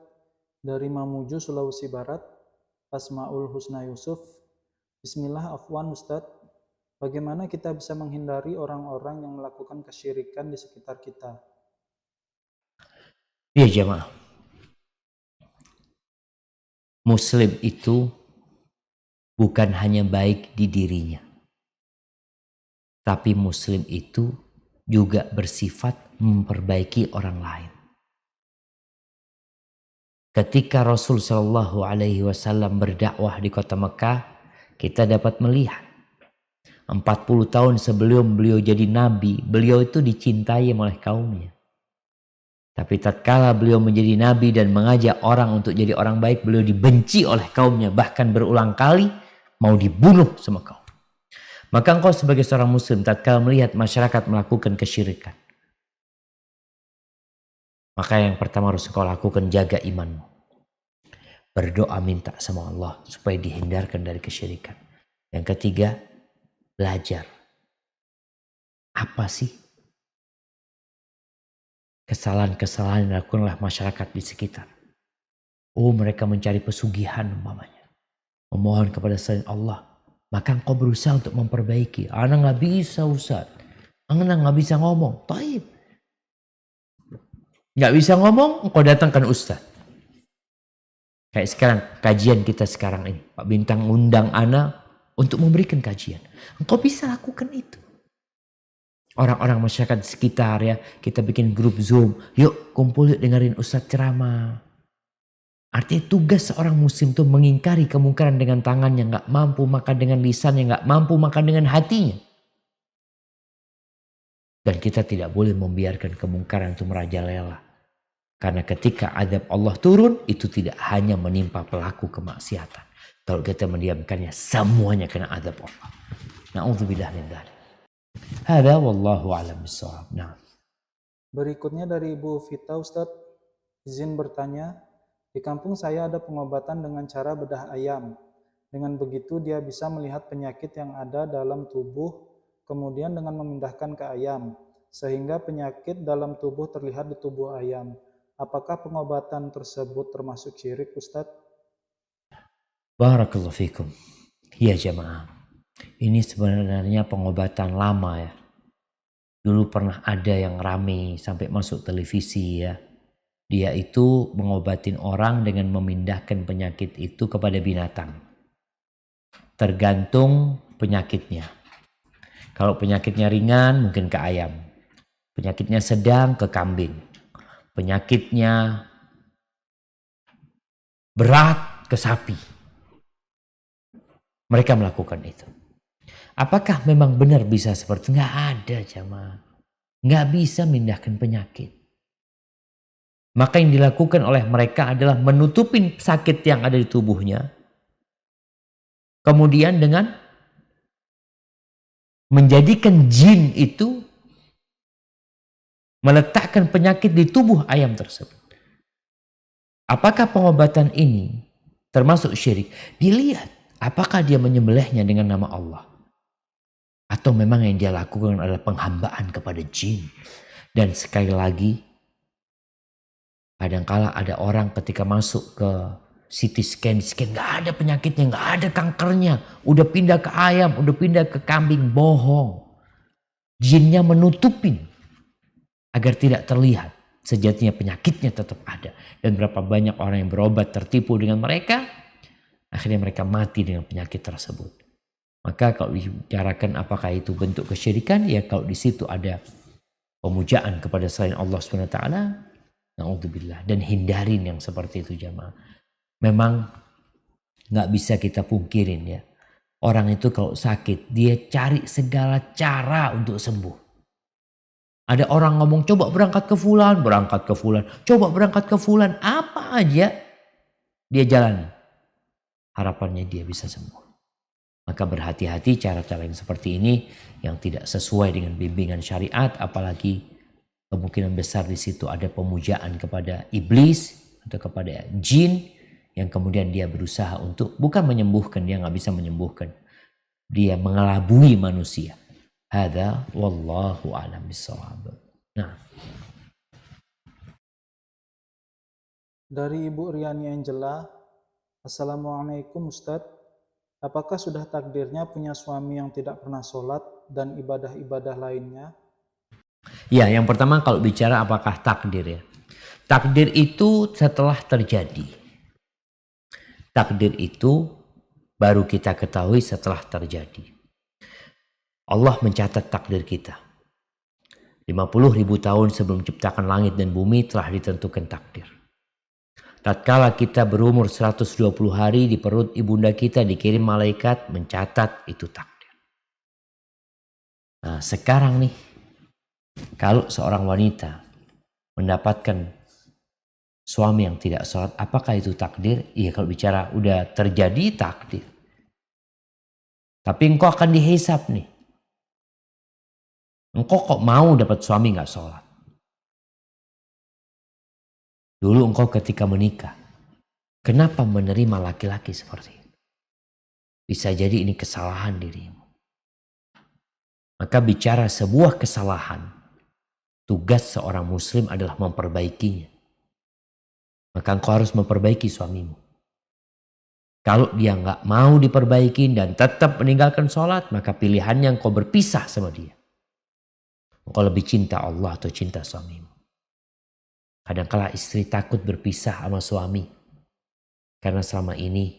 Speaker 1: dari Mamuju, Sulawesi Barat, Asmaul Husna Yusuf. Bismillah, afwan Ustadz. Bagaimana kita bisa menghindari orang-orang yang melakukan kesyirikan di sekitar kita?
Speaker 2: Ya jemaah. Muslim itu bukan hanya baik di dirinya. Tapi Muslim itu juga bersifat memperbaiki orang lain. Ketika Rasul Shallallahu Alaihi Wasallam berdakwah di kota Mekah, kita dapat melihat 40 tahun sebelum beliau jadi nabi, beliau itu dicintai oleh kaumnya. Tapi tatkala beliau menjadi nabi dan mengajak orang untuk jadi orang baik, beliau dibenci oleh kaumnya. Bahkan berulang kali mau dibunuh sama kaum. Maka engkau sebagai seorang muslim tatkala melihat masyarakat melakukan kesyirikan, maka yang pertama harus engkau lakukan, jaga imanmu. Berdoa minta sama Allah supaya dihindarkan dari kesyirikan. Yang ketiga, belajar. Apa sih kesalahan-kesalahan yang dilakukan oleh masyarakat di sekitar? Oh, mereka mencari pesugihan umpamanya. Memohon kepada selain Allah. Maka engkau berusaha untuk memperbaiki. Anak gak bisa Ustaz. Anak gak bisa ngomong. Taib. Gak bisa ngomong, engkau datangkan Ustaz. Kayak sekarang, kajian kita sekarang ini. Pak Bintang undang Ana untuk memberikan kajian. Engkau bisa lakukan itu. Orang-orang masyarakat di sekitar ya, kita bikin grup Zoom. Yuk kumpul yuk dengerin Ustaz ceramah. Artinya tugas seorang muslim itu mengingkari kemungkaran dengan tangannya. Gak mampu makan dengan lisannya, gak mampu makan dengan hatinya. Dan kita tidak boleh membiarkan kemungkaran itu merajalela. Karena ketika azab Allah turun, itu tidak hanya menimpa pelaku kemaksiatan. Kalau kita mendiamkannya, semuanya kena azab Allah. Na'udzubillah min dzalik. Hadza wallahu a'lam bissawab. Nah.
Speaker 1: Berikutnya dari Ibu Vita Ustadz, izin bertanya, di kampung saya ada pengobatan dengan cara bedah ayam. Dengan begitu dia bisa melihat penyakit yang ada dalam tubuh, kemudian dengan memindahkan ke ayam, sehingga penyakit dalam tubuh terlihat di tubuh ayam. Apakah pengobatan tersebut termasuk syirik Ustadz?
Speaker 2: Barakallahu fikum. Ya jamaah. Ini sebenarnya pengobatan lama ya. Dulu pernah ada yang rame sampai masuk televisi ya. Dia itu mengobatin orang dengan memindahkan penyakit itu kepada binatang. Tergantung penyakitnya. Kalau penyakitnya ringan mungkin ke ayam. Penyakitnya sedang ke kambing. Penyakitnya berat ke sapi. Mereka melakukan itu. Apakah memang benar bisa seperti itu? Nggak ada jamaah. Nggak bisa mindahkan penyakit. Maka yang dilakukan oleh mereka adalah menutupin sakit yang ada di tubuhnya. Kemudian dengan menjadikan jin itu meletakkan penyakit di tubuh ayam tersebut. Apakah pengobatan ini termasuk syirik? Dilihat apakah dia menyembelihnya dengan nama Allah. Atau memang yang dia lakukan adalah penghambaan kepada jin. Dan sekali lagi, kadangkala ada orang ketika masuk ke CT scan, gak ada penyakitnya, gak ada kankernya. Udah pindah ke ayam, udah pindah ke kambing, bohong. Jinnya menutupin agar tidak terlihat. Sejatinya penyakitnya tetap ada. Dan berapa banyak orang yang berobat tertipu dengan mereka, akhirnya mereka mati dengan penyakit tersebut. Maka kalau dibicarakan apakah itu bentuk kesyirikan, ya kalau di situ ada pemujaan kepada selain Allah SWT, na'udzubillah. Dan hindarin yang seperti itu jamaah. Memang nggak bisa kita pungkirin ya. Orang itu kalau sakit, dia cari segala cara untuk sembuh. Ada orang ngomong, coba berangkat ke fulan, coba berangkat ke fulan. Apa aja dia jalani. Harapannya dia bisa sembuh. Maka berhati-hati cara-cara yang seperti ini yang tidak sesuai dengan bimbingan syariat, apalagi kemungkinan besar di situ ada pemujaan kepada iblis atau kepada jin yang kemudian dia berusaha untuk bukan menyembuhkan, dia nggak bisa menyembuhkan, dia mengelabui manusia. Hada wallahu a'lam bishawab. Nah,
Speaker 1: Dari Ibu Riani Angela, Assalamualaikum Ustadz. Apakah sudah takdirnya punya suami yang tidak pernah sholat dan ibadah-ibadah lainnya?
Speaker 2: ya yang pertama kalau bicara apakah takdir ya. Takdir itu setelah terjadi. Takdir itu baru kita ketahui setelah terjadi. Allah mencatat takdir kita. 50.000 tahun sebelum ciptakan langit dan bumi telah ditentukan takdir. Tatkala kita berumur 120 hari di perut ibunda kita dikirim malaikat mencatat itu takdir. Nah sekarang nih, kalau seorang wanita mendapatkan suami yang tidak sholat, apakah itu takdir? Iya kalau bicara udah terjadi takdir. Tapi engkau akan dihisap nih. Engkau kok mau dapat suami gak sholat? Dulu engkau ketika menikah, kenapa menerima laki-laki seperti itu? Bisa jadi ini kesalahan dirimu. Maka bicara sebuah kesalahan, tugas seorang muslim adalah memperbaikinya. Maka engkau harus memperbaiki suamimu. Kalau dia nggak mau diperbaiki dan tetap meninggalkan sholat, maka pilihannya engkau berpisah sama dia. Engkau lebih cinta Allah atau cinta suamimu. Kadangkala istri takut berpisah sama suami. Karena selama ini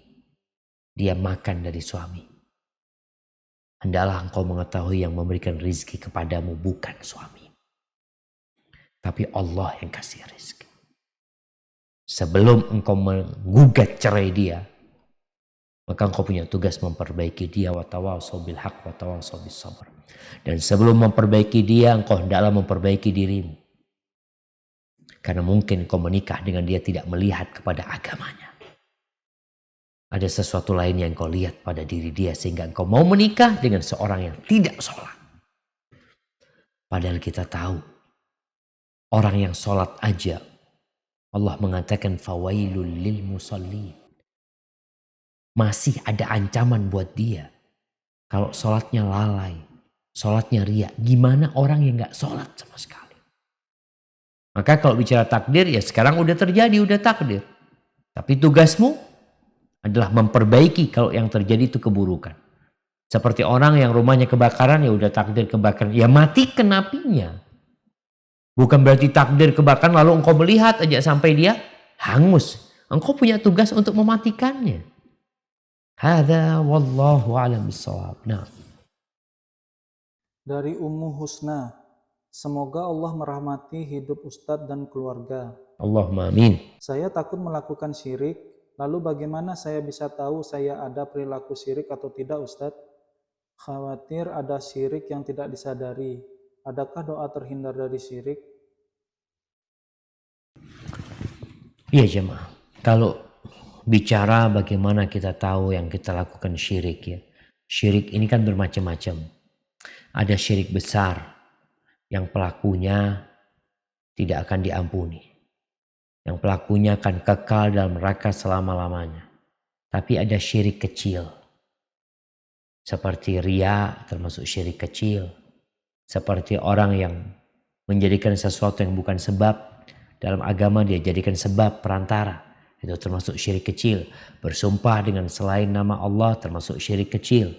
Speaker 2: dia makan dari suami. Hendaklah engkau mengetahui yang memberikan rizki kepadamu bukan suami. Tapi Allah yang kasih rizki. Sebelum engkau menggugat cerai dia, maka engkau punya tugas memperbaiki dia. Watawasau bil haq watawasau bis sabr. Dan sebelum memperbaiki dia, engkau hendaklah memperbaiki dirimu. Karena mungkin engkau menikah dengan dia tidak melihat kepada agamanya. Ada sesuatu lain yang engkau lihat pada diri dia sehingga engkau mau menikah dengan seorang yang tidak sholat. Padahal kita tahu orang yang sholat aja Allah mengatakan fawailul lil musallin. Masih ada ancaman buat dia. Kalau sholatnya lalai, sholatnya riya, gimana orang yang gak sholat sama sekali? Maka kalau bicara takdir, ya sekarang udah terjadi, udah takdir. Tapi tugasmu adalah memperbaiki kalau yang terjadi itu keburukan. Seperti orang yang rumahnya kebakaran, ya udah takdir kebakaran. Ya matikan apinya. Bukan berarti takdir kebakaran lalu engkau melihat aja sampai dia hangus. Engkau punya tugas untuk mematikannya. Hadza wallahu a'lam bishawab. Nah.
Speaker 1: Dari Ummu Husna, semoga Allah merahmati hidup Ustadz dan keluarga.
Speaker 2: Allahumma amin.
Speaker 1: Saya takut melakukan syirik, lalu bagaimana saya bisa tahu saya ada perilaku syirik atau tidak Ustadz? Khawatir ada syirik yang tidak disadari. Adakah doa terhindar dari syirik?
Speaker 2: Iya jemaah. Kalau bicara bagaimana kita tahu yang kita lakukan syirik ya. Syirik ini kan bermacam-macam. Ada syirik besar yang pelakunya tidak akan diampuni. Yang pelakunya akan kekal dalam neraka selama-lamanya. Tapi ada syirik kecil. Seperti riya termasuk syirik kecil. Seperti orang yang menjadikan sesuatu yang bukan sebab. Dalam agama dia jadikan sebab perantara. Itu termasuk syirik kecil. Bersumpah dengan selain nama Allah termasuk syirik kecil.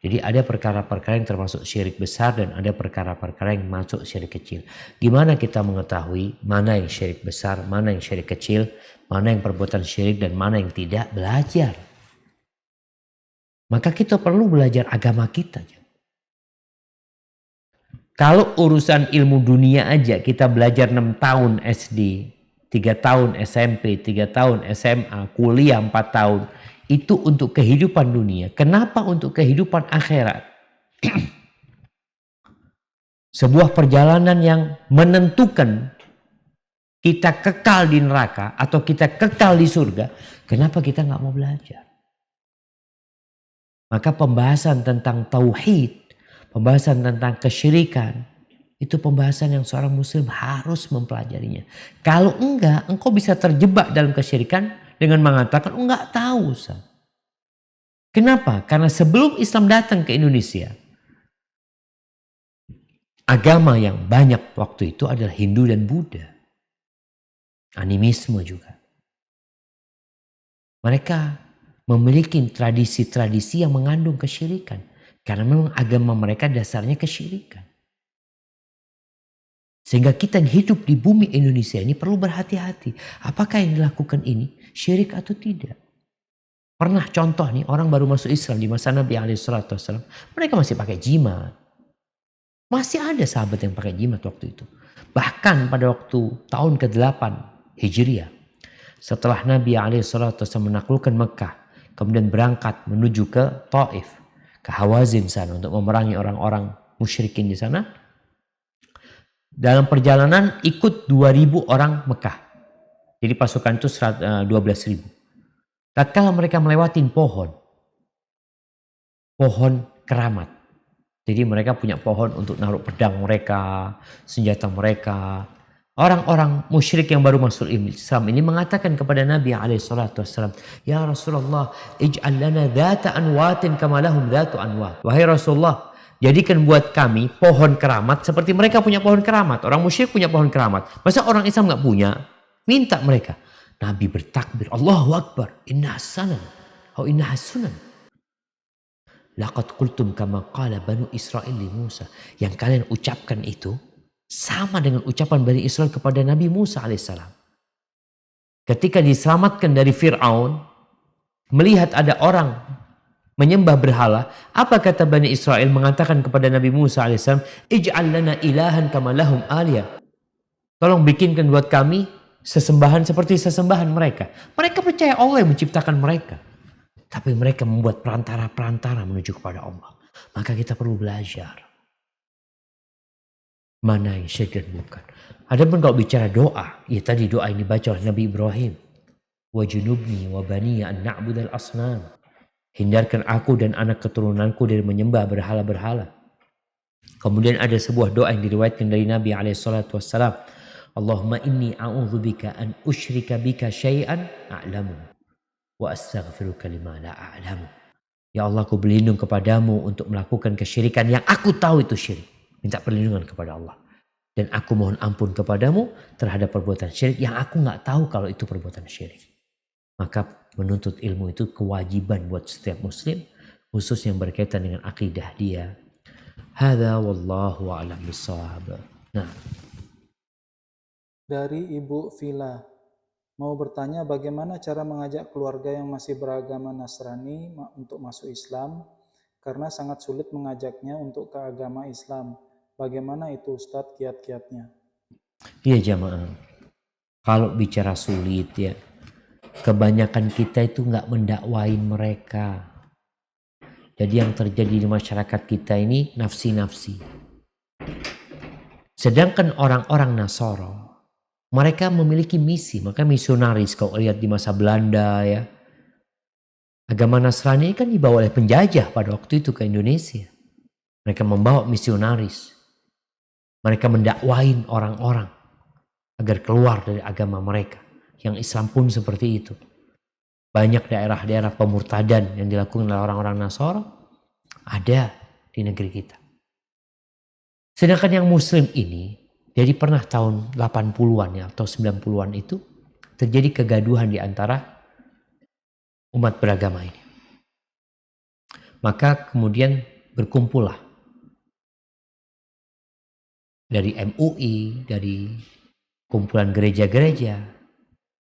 Speaker 2: Jadi ada perkara-perkara yang termasuk syirik besar dan ada perkara-perkara yang masuk syirik kecil. Gimana kita mengetahui mana yang syirik besar, mana yang syirik kecil, mana yang perbuatan syirik dan mana yang tidak? Belajar. Maka kita perlu belajar agama kita. Kalau urusan ilmu dunia aja kita belajar 6 tahun SD, 3 tahun SMP, 3 tahun SMA, kuliah 4 tahun. Itu untuk kehidupan dunia. Kenapa untuk kehidupan akhirat? Sebuah perjalanan yang menentukan kita kekal di neraka atau kita kekal di surga. Kenapa kita nggak mau belajar? Maka pembahasan tentang tauhid, pembahasan tentang kesyirikan, itu pembahasan yang seorang muslim harus mempelajarinya. Kalau enggak, engkau bisa terjebak dalam kesyirikan dengan mengatakan, enggak tahu. Kenapa? Karena sebelum Islam datang ke Indonesia, agama yang banyak waktu itu adalah Hindu dan Buddha. Animisme juga. Mereka memiliki tradisi-tradisi yang mengandung kesyirikan. Karena memang agama mereka dasarnya kesyirikan. Sehingga kita yang hidup di bumi Indonesia ini perlu berhati-hati. Apakah yang dilakukan ini syirik atau tidak? Pernah contoh nih orang baru masuk Islam di masa Nabi SAW. Mereka masih pakai jimat. Masih ada sahabat yang pakai jimat waktu itu. Bahkan pada waktu tahun ke-8 Hijriah. Setelah Nabi SAW menaklukkan Mekah. Kemudian berangkat menuju ke Taif. Ke Hawazin sana untuk memerangi orang-orang musyrikin di sana. Dalam perjalanan ikut 2.000 orang Mekah. Jadi pasukan itu 12.000. Tatkala mereka melewati pohon keramat. Jadi mereka punya pohon untuk naruh pedang mereka, senjata mereka. Orang-orang musyrik yang baru masuk Islam ini mengatakan kepada Nabi SAW, "Ya Rasulullah, ij'al lana dhata anwatin kama lahum dhatu anwat." Wahai Rasulullah, jadikan buat kami pohon keramat seperti mereka punya pohon keramat. Orang musyrik punya pohon keramat. Masa orang Islam nggak punya? Minta mereka. Nabi bertakbir, Allahu Akbar, inna hasanan, atau inna hasunan. Laqad qultum kama qala Banu Israel li Musa. Yang kalian ucapkan itu sama dengan ucapan Bani Israel kepada Nabi Musa alaihissalam. Ketika diselamatkan dari Fir'aun, melihat ada orang menyembah berhala, apa kata Bani Israel mengatakan kepada Nabi Musa alaihissalam, ij'al lana ilahan kama lahum aliyah. Tolong bikinkan buat kami sesembahan seperti sesembahan mereka. Mereka percaya Allah yang menciptakan mereka. Tapi mereka membuat perantara-perantara menuju kepada Allah. Maka kita perlu belajar. Mana yang syirik dan bukan. Adapun kalau bicara doa. Ya tadi doa ini dibaca oleh Nabi Ibrahim. Wa junubni wa baniya an na'budal asnam. Hindarkan aku dan anak keturunanku dari menyembah berhala-berhala. Kemudian ada sebuah doa yang diriwayatkan dari Nabi SAW. Allahumma inni a'udzubika an usyrika bika syai'an a'lamu wa astaghfiruka lima la a'lamu. Ya Allah, aku berlindung kepadamu untuk melakukan kesyirikan yang aku tahu itu syirik. Minta perlindungan kepada Allah. Dan aku mohon ampun kepadamu terhadap perbuatan syirik yang aku nggak tahu kalau itu perbuatan syirik. Maka menuntut ilmu itu kewajiban buat setiap muslim, khusus yang berkaitan dengan akidah dia. Hadza wallahu a'lam bissawab. Nah,
Speaker 1: Dari Ibu Vila, mau bertanya bagaimana cara mengajak keluarga yang masih beragama Nasrani untuk masuk Islam, karena sangat sulit mengajaknya untuk ke agama Islam. Bagaimana itu Ustadz kiat-kiatnya?
Speaker 2: iya jamaah. Kalau bicara sulit ya, kebanyakan kita itu nggak mendakwain mereka. Jadi yang terjadi di masyarakat kita ini nafsi-nafsi. Sedangkan orang-orang Nasoro, mereka memiliki misi, maka misionaris kalau lihat di masa Belanda ya. Agama Nasrani kan dibawa oleh penjajah pada waktu itu ke Indonesia. Mereka membawa misionaris. Mereka mendakwain orang-orang agar keluar dari agama mereka. Yang Islam pun seperti itu. Banyak daerah-daerah pemurtadan yang dilakukan oleh orang-orang Nasara ada di negeri kita. Sedangkan yang Muslim ini, jadi pernah tahun 80-an ya, atau 90-an itu terjadi kegaduhan di antara umat beragama ini. Maka kemudian berkumpullah dari MUI, dari kumpulan gereja-gereja.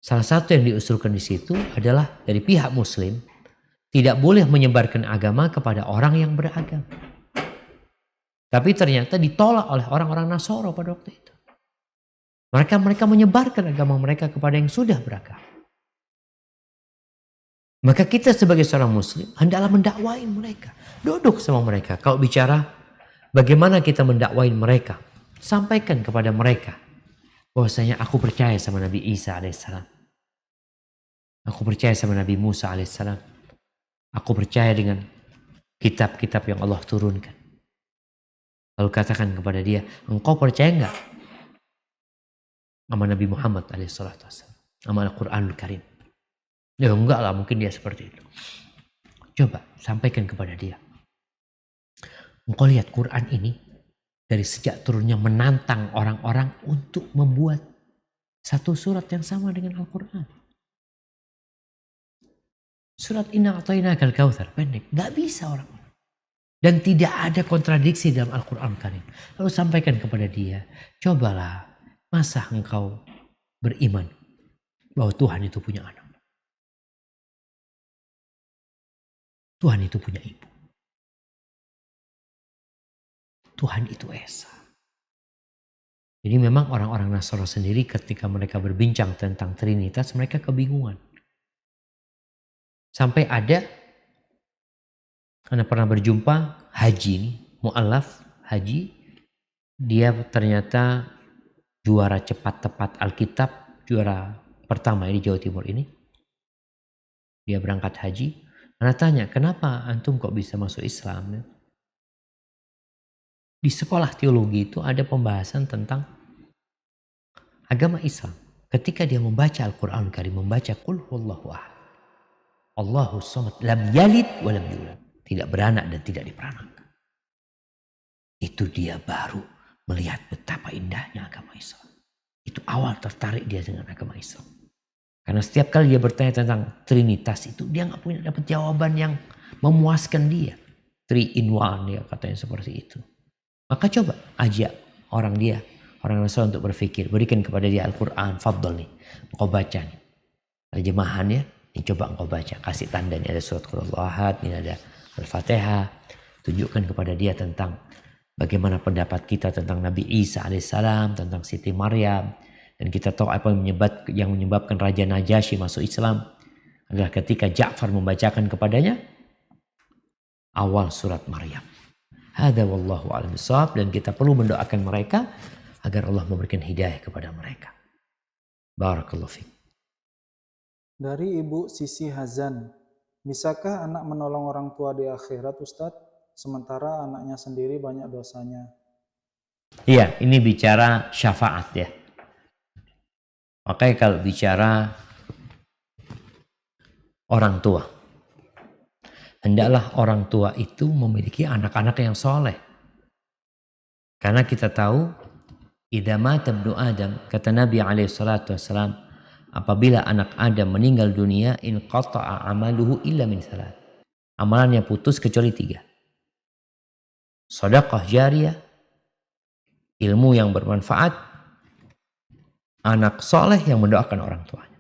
Speaker 2: Salah satu yang diusulkan di situ adalah dari pihak Muslim tidak boleh menyebarkan agama kepada orang yang beragama. Tapi ternyata ditolak oleh orang-orang Nasara pada waktu itu. Mereka menyebarkan agama mereka kepada yang sudah beragama. Maka kita sebagai seorang Muslim hendaklah mendakwain mereka. Duduk sama mereka. Kalau bicara bagaimana kita mendakwain mereka, sampaikan kepada mereka bahwasanya aku percaya sama Nabi Isa alaihissalam. Aku percaya sama Nabi Musa alaihissalam. Aku percaya dengan kitab-kitab yang Allah turunkan. Lalu katakan kepada dia, engkau percaya enggak sama Nabi Muhammad alaihissalam, sama Al-Quranul Karim? Ya enggak lah, mungkin dia seperti itu. Coba sampaikan kepada dia. Engkau lihat Quran ini dari sejak turunnya menantang orang-orang untuk membuat satu surat yang sama dengan Al-Quran. Surat Inna A'tainakal Kautsar pendek, nggak bisa orang. Dan tidak ada kontradiksi dalam Al-Quran Karim. Lalu sampaikan kepada dia, cobalah, masa engkau beriman bahwa Tuhan itu punya anak? Tuhan itu punya ibu. Tuhan itu Esa. Jadi memang orang-orang Nasara sendiri ketika mereka berbincang tentang Trinitas, mereka kebingungan. Sampai ada, karena pernah berjumpa haji ini, mu'alaf haji, dia ternyata juara cepat tepat Alkitab, juara pertama di Jawa Timur ini. Dia berangkat haji. Karena tanya, kenapa antum kok bisa masuk Islam? Di sekolah teologi itu ada pembahasan tentang agama Islam. Ketika dia membaca Al-Quran Karim, membaca Qul huwallahu ahad, Allahu samad, lam yalid wa lam yulad, tidak beranak dan tidak diperanakan. Itu dia baru melihat betapa indahnya agama Islam. Itu awal tertarik dia dengan agama Islam. Karena setiap kali dia bertanya tentang Trinitas itu, dia nggak punya dapat jawaban yang memuaskan dia. 3 in 1 dia katanya seperti itu. Maka coba ajak orang Nasrani untuk berpikir. Berikan kepada dia Al-Quran, fadl nih. Engkau baca nih. Terjemahannya, ini coba engkau baca. Kasih tanda, ini ada surat Qul huwallahu ahad, ini ada Al-Fatihah. Tunjukkan kepada dia tentang bagaimana pendapat kita tentang Nabi Isa alaihissalam, tentang Siti Maryam. Dan kita tahu apa yang menyebabkan Raja Najasyi masuk Islam. Adalah ketika Ja'far membacakan kepadanya awal surat Maryam. Hada wallahu a'lam bishawab. Dan kita perlu mendoakan mereka agar Allah memberikan hidayah kepada mereka. Barakallahu fiik.
Speaker 1: Dari Ibu Sisi Hazan, bisakah anak menolong orang tua di akhirat, Ustadz? Sementara anaknya sendiri banyak dosanya.
Speaker 2: Iya, ini bicara syafaat ya. Makanya kalau bicara orang tua, hendaklah orang tua itu memiliki anak-anak yang soleh. Karena kita tahu, idza mata ibnu Adam, kata Nabi alaihissalatu wassalam, apabila anak Adam meninggal dunia, in qata'a amaluhu illa min salat. Amalannya putus kecuali 3. Sedekah jariyah, ilmu yang bermanfaat, anak soleh yang mendoakan orang tuanya.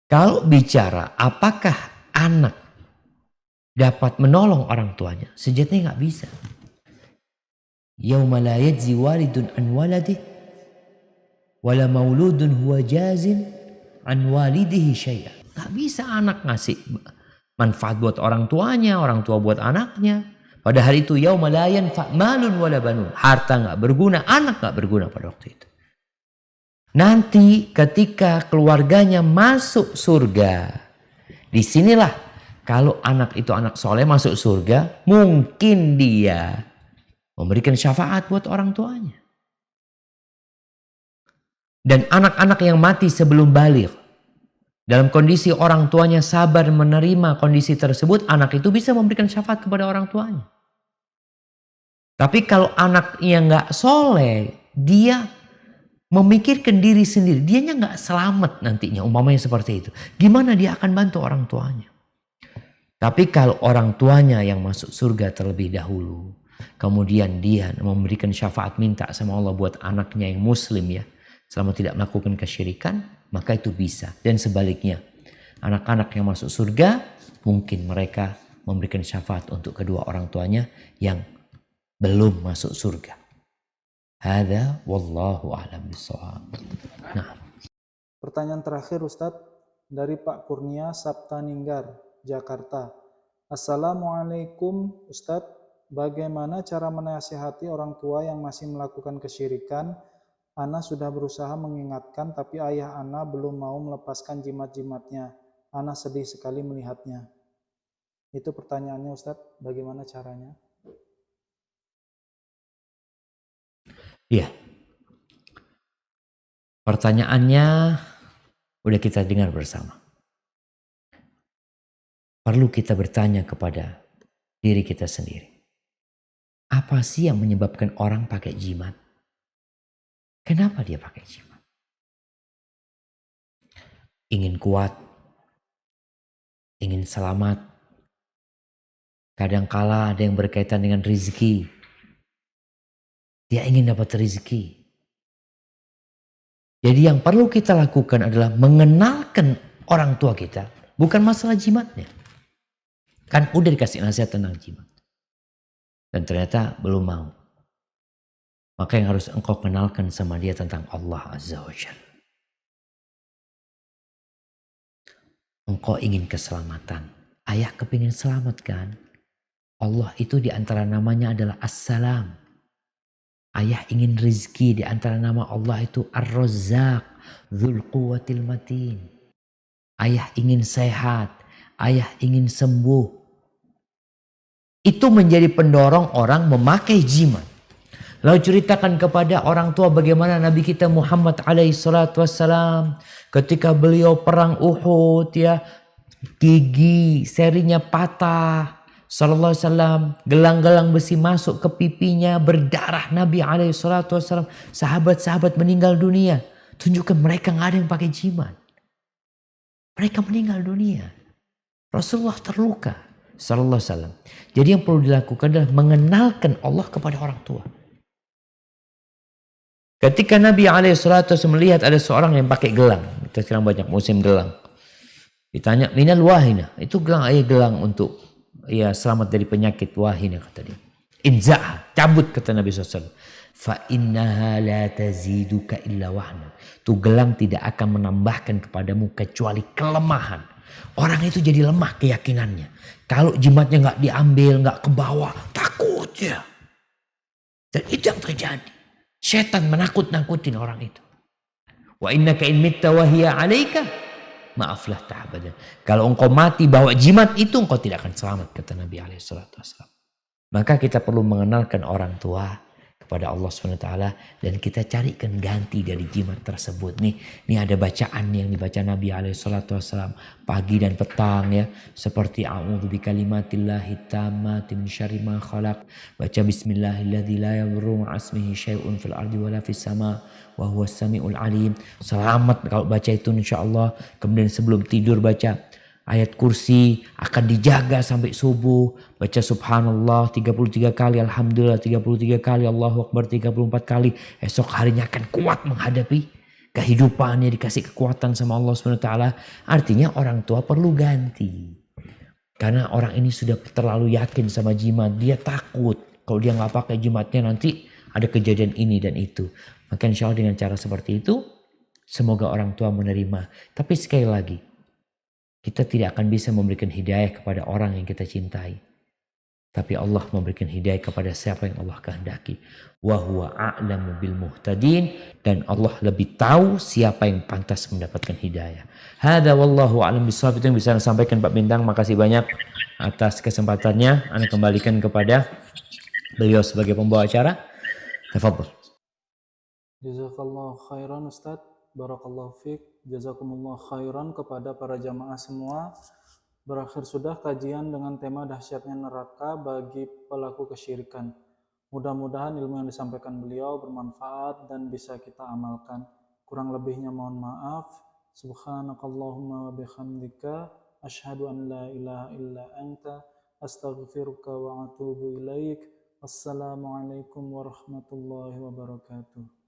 Speaker 2: Kalau bicara apakah anak dapat menolong orang tuanya, sejatinya nggak bisa. Yauma la yajzi walidun an waladih wala mauludun huwa jazin an walidihi syai'an. Nggak bisa anak ngasih manfaat buat orang tuanya, orang tua buat anaknya. Pada hari itu yauma la yanfa malun wala banun. Harta nggak berguna, anak nggak berguna pada waktu itu. Nanti ketika keluarganya masuk surga, disinilah Kalau anak itu anak soleh masuk surga, mungkin dia memberikan syafaat buat orang tuanya. Dan anak-anak yang mati sebelum balik, dalam kondisi orang tuanya sabar menerima kondisi tersebut, anak itu bisa memberikan syafaat kepada orang tuanya. Tapi kalau anaknya nggak soleh, dia memikirkan diri sendiri, dianya nggak selamat nantinya, umpamanya seperti itu. Gimana dia akan bantu orang tuanya? Tapi kalau orang tuanya yang masuk surga terlebih dahulu, kemudian dia memberikan syafaat minta sama Allah buat anaknya yang muslim ya, selama tidak melakukan kesyirikan, maka itu bisa. Dan sebaliknya, anak-anak yang masuk surga, mungkin mereka memberikan syafaat untuk kedua orang tuanya yang belum masuk surga. Hadza wallahu a'lam bishawab. Nah,
Speaker 1: Pertanyaan terakhir Ustadz dari Pak Kurnia Saptaninggar, Jakarta. Assalamualaikum Ustadz, bagaimana cara menasihati orang tua yang masih melakukan kesyirikan? Ana sudah berusaha mengingatkan tapi ayah Ana belum mau melepaskan jimat-jimatnya. Ana sedih sekali melihatnya. Itu pertanyaannya Ustadz, bagaimana caranya?
Speaker 2: ya. Pertanyaannya udah kita dengar bersama. Perlu kita bertanya kepada diri kita sendiri. Apa sih yang menyebabkan orang pakai jimat? Kenapa dia pakai jimat? Ingin kuat, ingin selamat. Kadangkala ada yang berkaitan dengan rezeki. Dia ingin dapat rezeki. Jadi yang perlu kita lakukan adalah mengenalkan orang tua kita. Bukan masalah jimatnya. Kan udah dikasih nasihat tentang jimat. Dan ternyata belum mau. Maka yang harus engkau kenalkan sama dia tentang Allah Azza wa Jalla. Engkau ingin keselamatan. Ayah kepingin selamat kan? Allah itu di antara namanya adalah As-Salam. Ayah ingin rezeki, di antara nama Allah itu Ar-Razzaq, Dzul Quwwatil Matin. Ayah ingin sehat, ayah ingin sembuh. Itu menjadi pendorong orang memakai jimat. Lalu ceritakan kepada orang tua bagaimana Nabi kita Muhammad alaihissalam ketika beliau perang Uhud ya, gigi serinya patah. Sallallahu alaihi wasallam, gelang-gelang besi masuk ke pipinya, berdarah. Nabi alaihi salatu wasallam, sahabat-sahabat meninggal dunia. Tunjukkan mereka nggak ada yang pakai jimat. Mereka meninggal dunia. Rasulullah terluka. Sallallahu alaihi wasallam. Jadi yang perlu dilakukan adalah mengenalkan Allah kepada orang tua. Ketika Nabi alaihi salatu wasallam melihat ada seorang yang pakai gelang. Kita sekarang banyak musim gelang. Ditanya, minal wahina. Itu gelang, gelang untuk ya selamat dari penyakit wahina kata dia. Inza'ha, cabut kata Nabi SAW. Fa innaha la taziduka illa wahna. Tuh gelang tidak akan menambahkan kepadamu kecuali kelemahan. Orang itu jadi lemah keyakinannya. Kalau jimatnya nggak diambil, nggak ke bawah, takutnya. Dan itu yang terjadi. Setan menakut-nakutin orang itu. Wa innaka in mitta wa hiya 'alaika maaflah ta'abadan. Kalau engkau mati bawa jimat itu, engkau tidak akan selamat, kata Nabi alaihissalam. Maka kita perlu mengenalkan orang tua kepada Allah SWT dan kita carikan ganti dari jimat tersebut. Nih ada bacaan yang dibaca Nabi alaihissalam pagi dan petang ya, seperti a'udzu bikalimatillahi tammati min syarri ma khalaq. Baca bismillahilladzi la yadurru ma'asmihi syai'un fil ardi wala fis sama wa huwas samiul alim. Selamat kalau baca itu insyaallah. Kemudian sebelum tidur baca ayat kursi, akan dijaga sampai subuh. Baca subhanallah 33 kali, alhamdulillah 33 kali, Allahu akbar 34 kali. Esok harinya akan kuat menghadapi kehidupannya, dikasih kekuatan sama Allah SWT. Artinya orang tua perlu ganti. Karena orang ini sudah terlalu yakin sama jimat. Dia takut kalau dia nggak pakai jimatnya nanti ada kejadian ini dan itu. Maka insya Allah dengan cara seperti itu, semoga orang tua menerima. Tapi sekali lagi, kita tidak akan bisa memberikan hidayah kepada orang yang kita cintai. Tapi Allah memberikan hidayah kepada siapa yang Allah kehendaki. Wa huwa a'lamu bil muhtadin, dan Allah lebih tahu siapa yang pantas mendapatkan hidayah. Hada wallahu a'lam bishawab. Itu yang bisa saya sampaikan Pak Bintang. Makasih banyak atas kesempatannya. Anda kembalikan kepada beliau sebagai pembawa acara. Tafadhol.
Speaker 1: Jazakallah khairan Ustaz, barakallahu fiik, jazakumullah khairan kepada para jamaah semua. Berakhir sudah kajian dengan tema dahsyatnya neraka bagi pelaku kesyirikan. Mudah-mudahan ilmu yang disampaikan beliau bermanfaat dan bisa kita amalkan. Kurang lebihnya mohon maaf. Subhanakallahumma wa bihamdika asyhadu an la ilaha illa anta astaghfiruka wa atubu ilaik. Wassalamualaikum warahmatullahi wabarakatuh.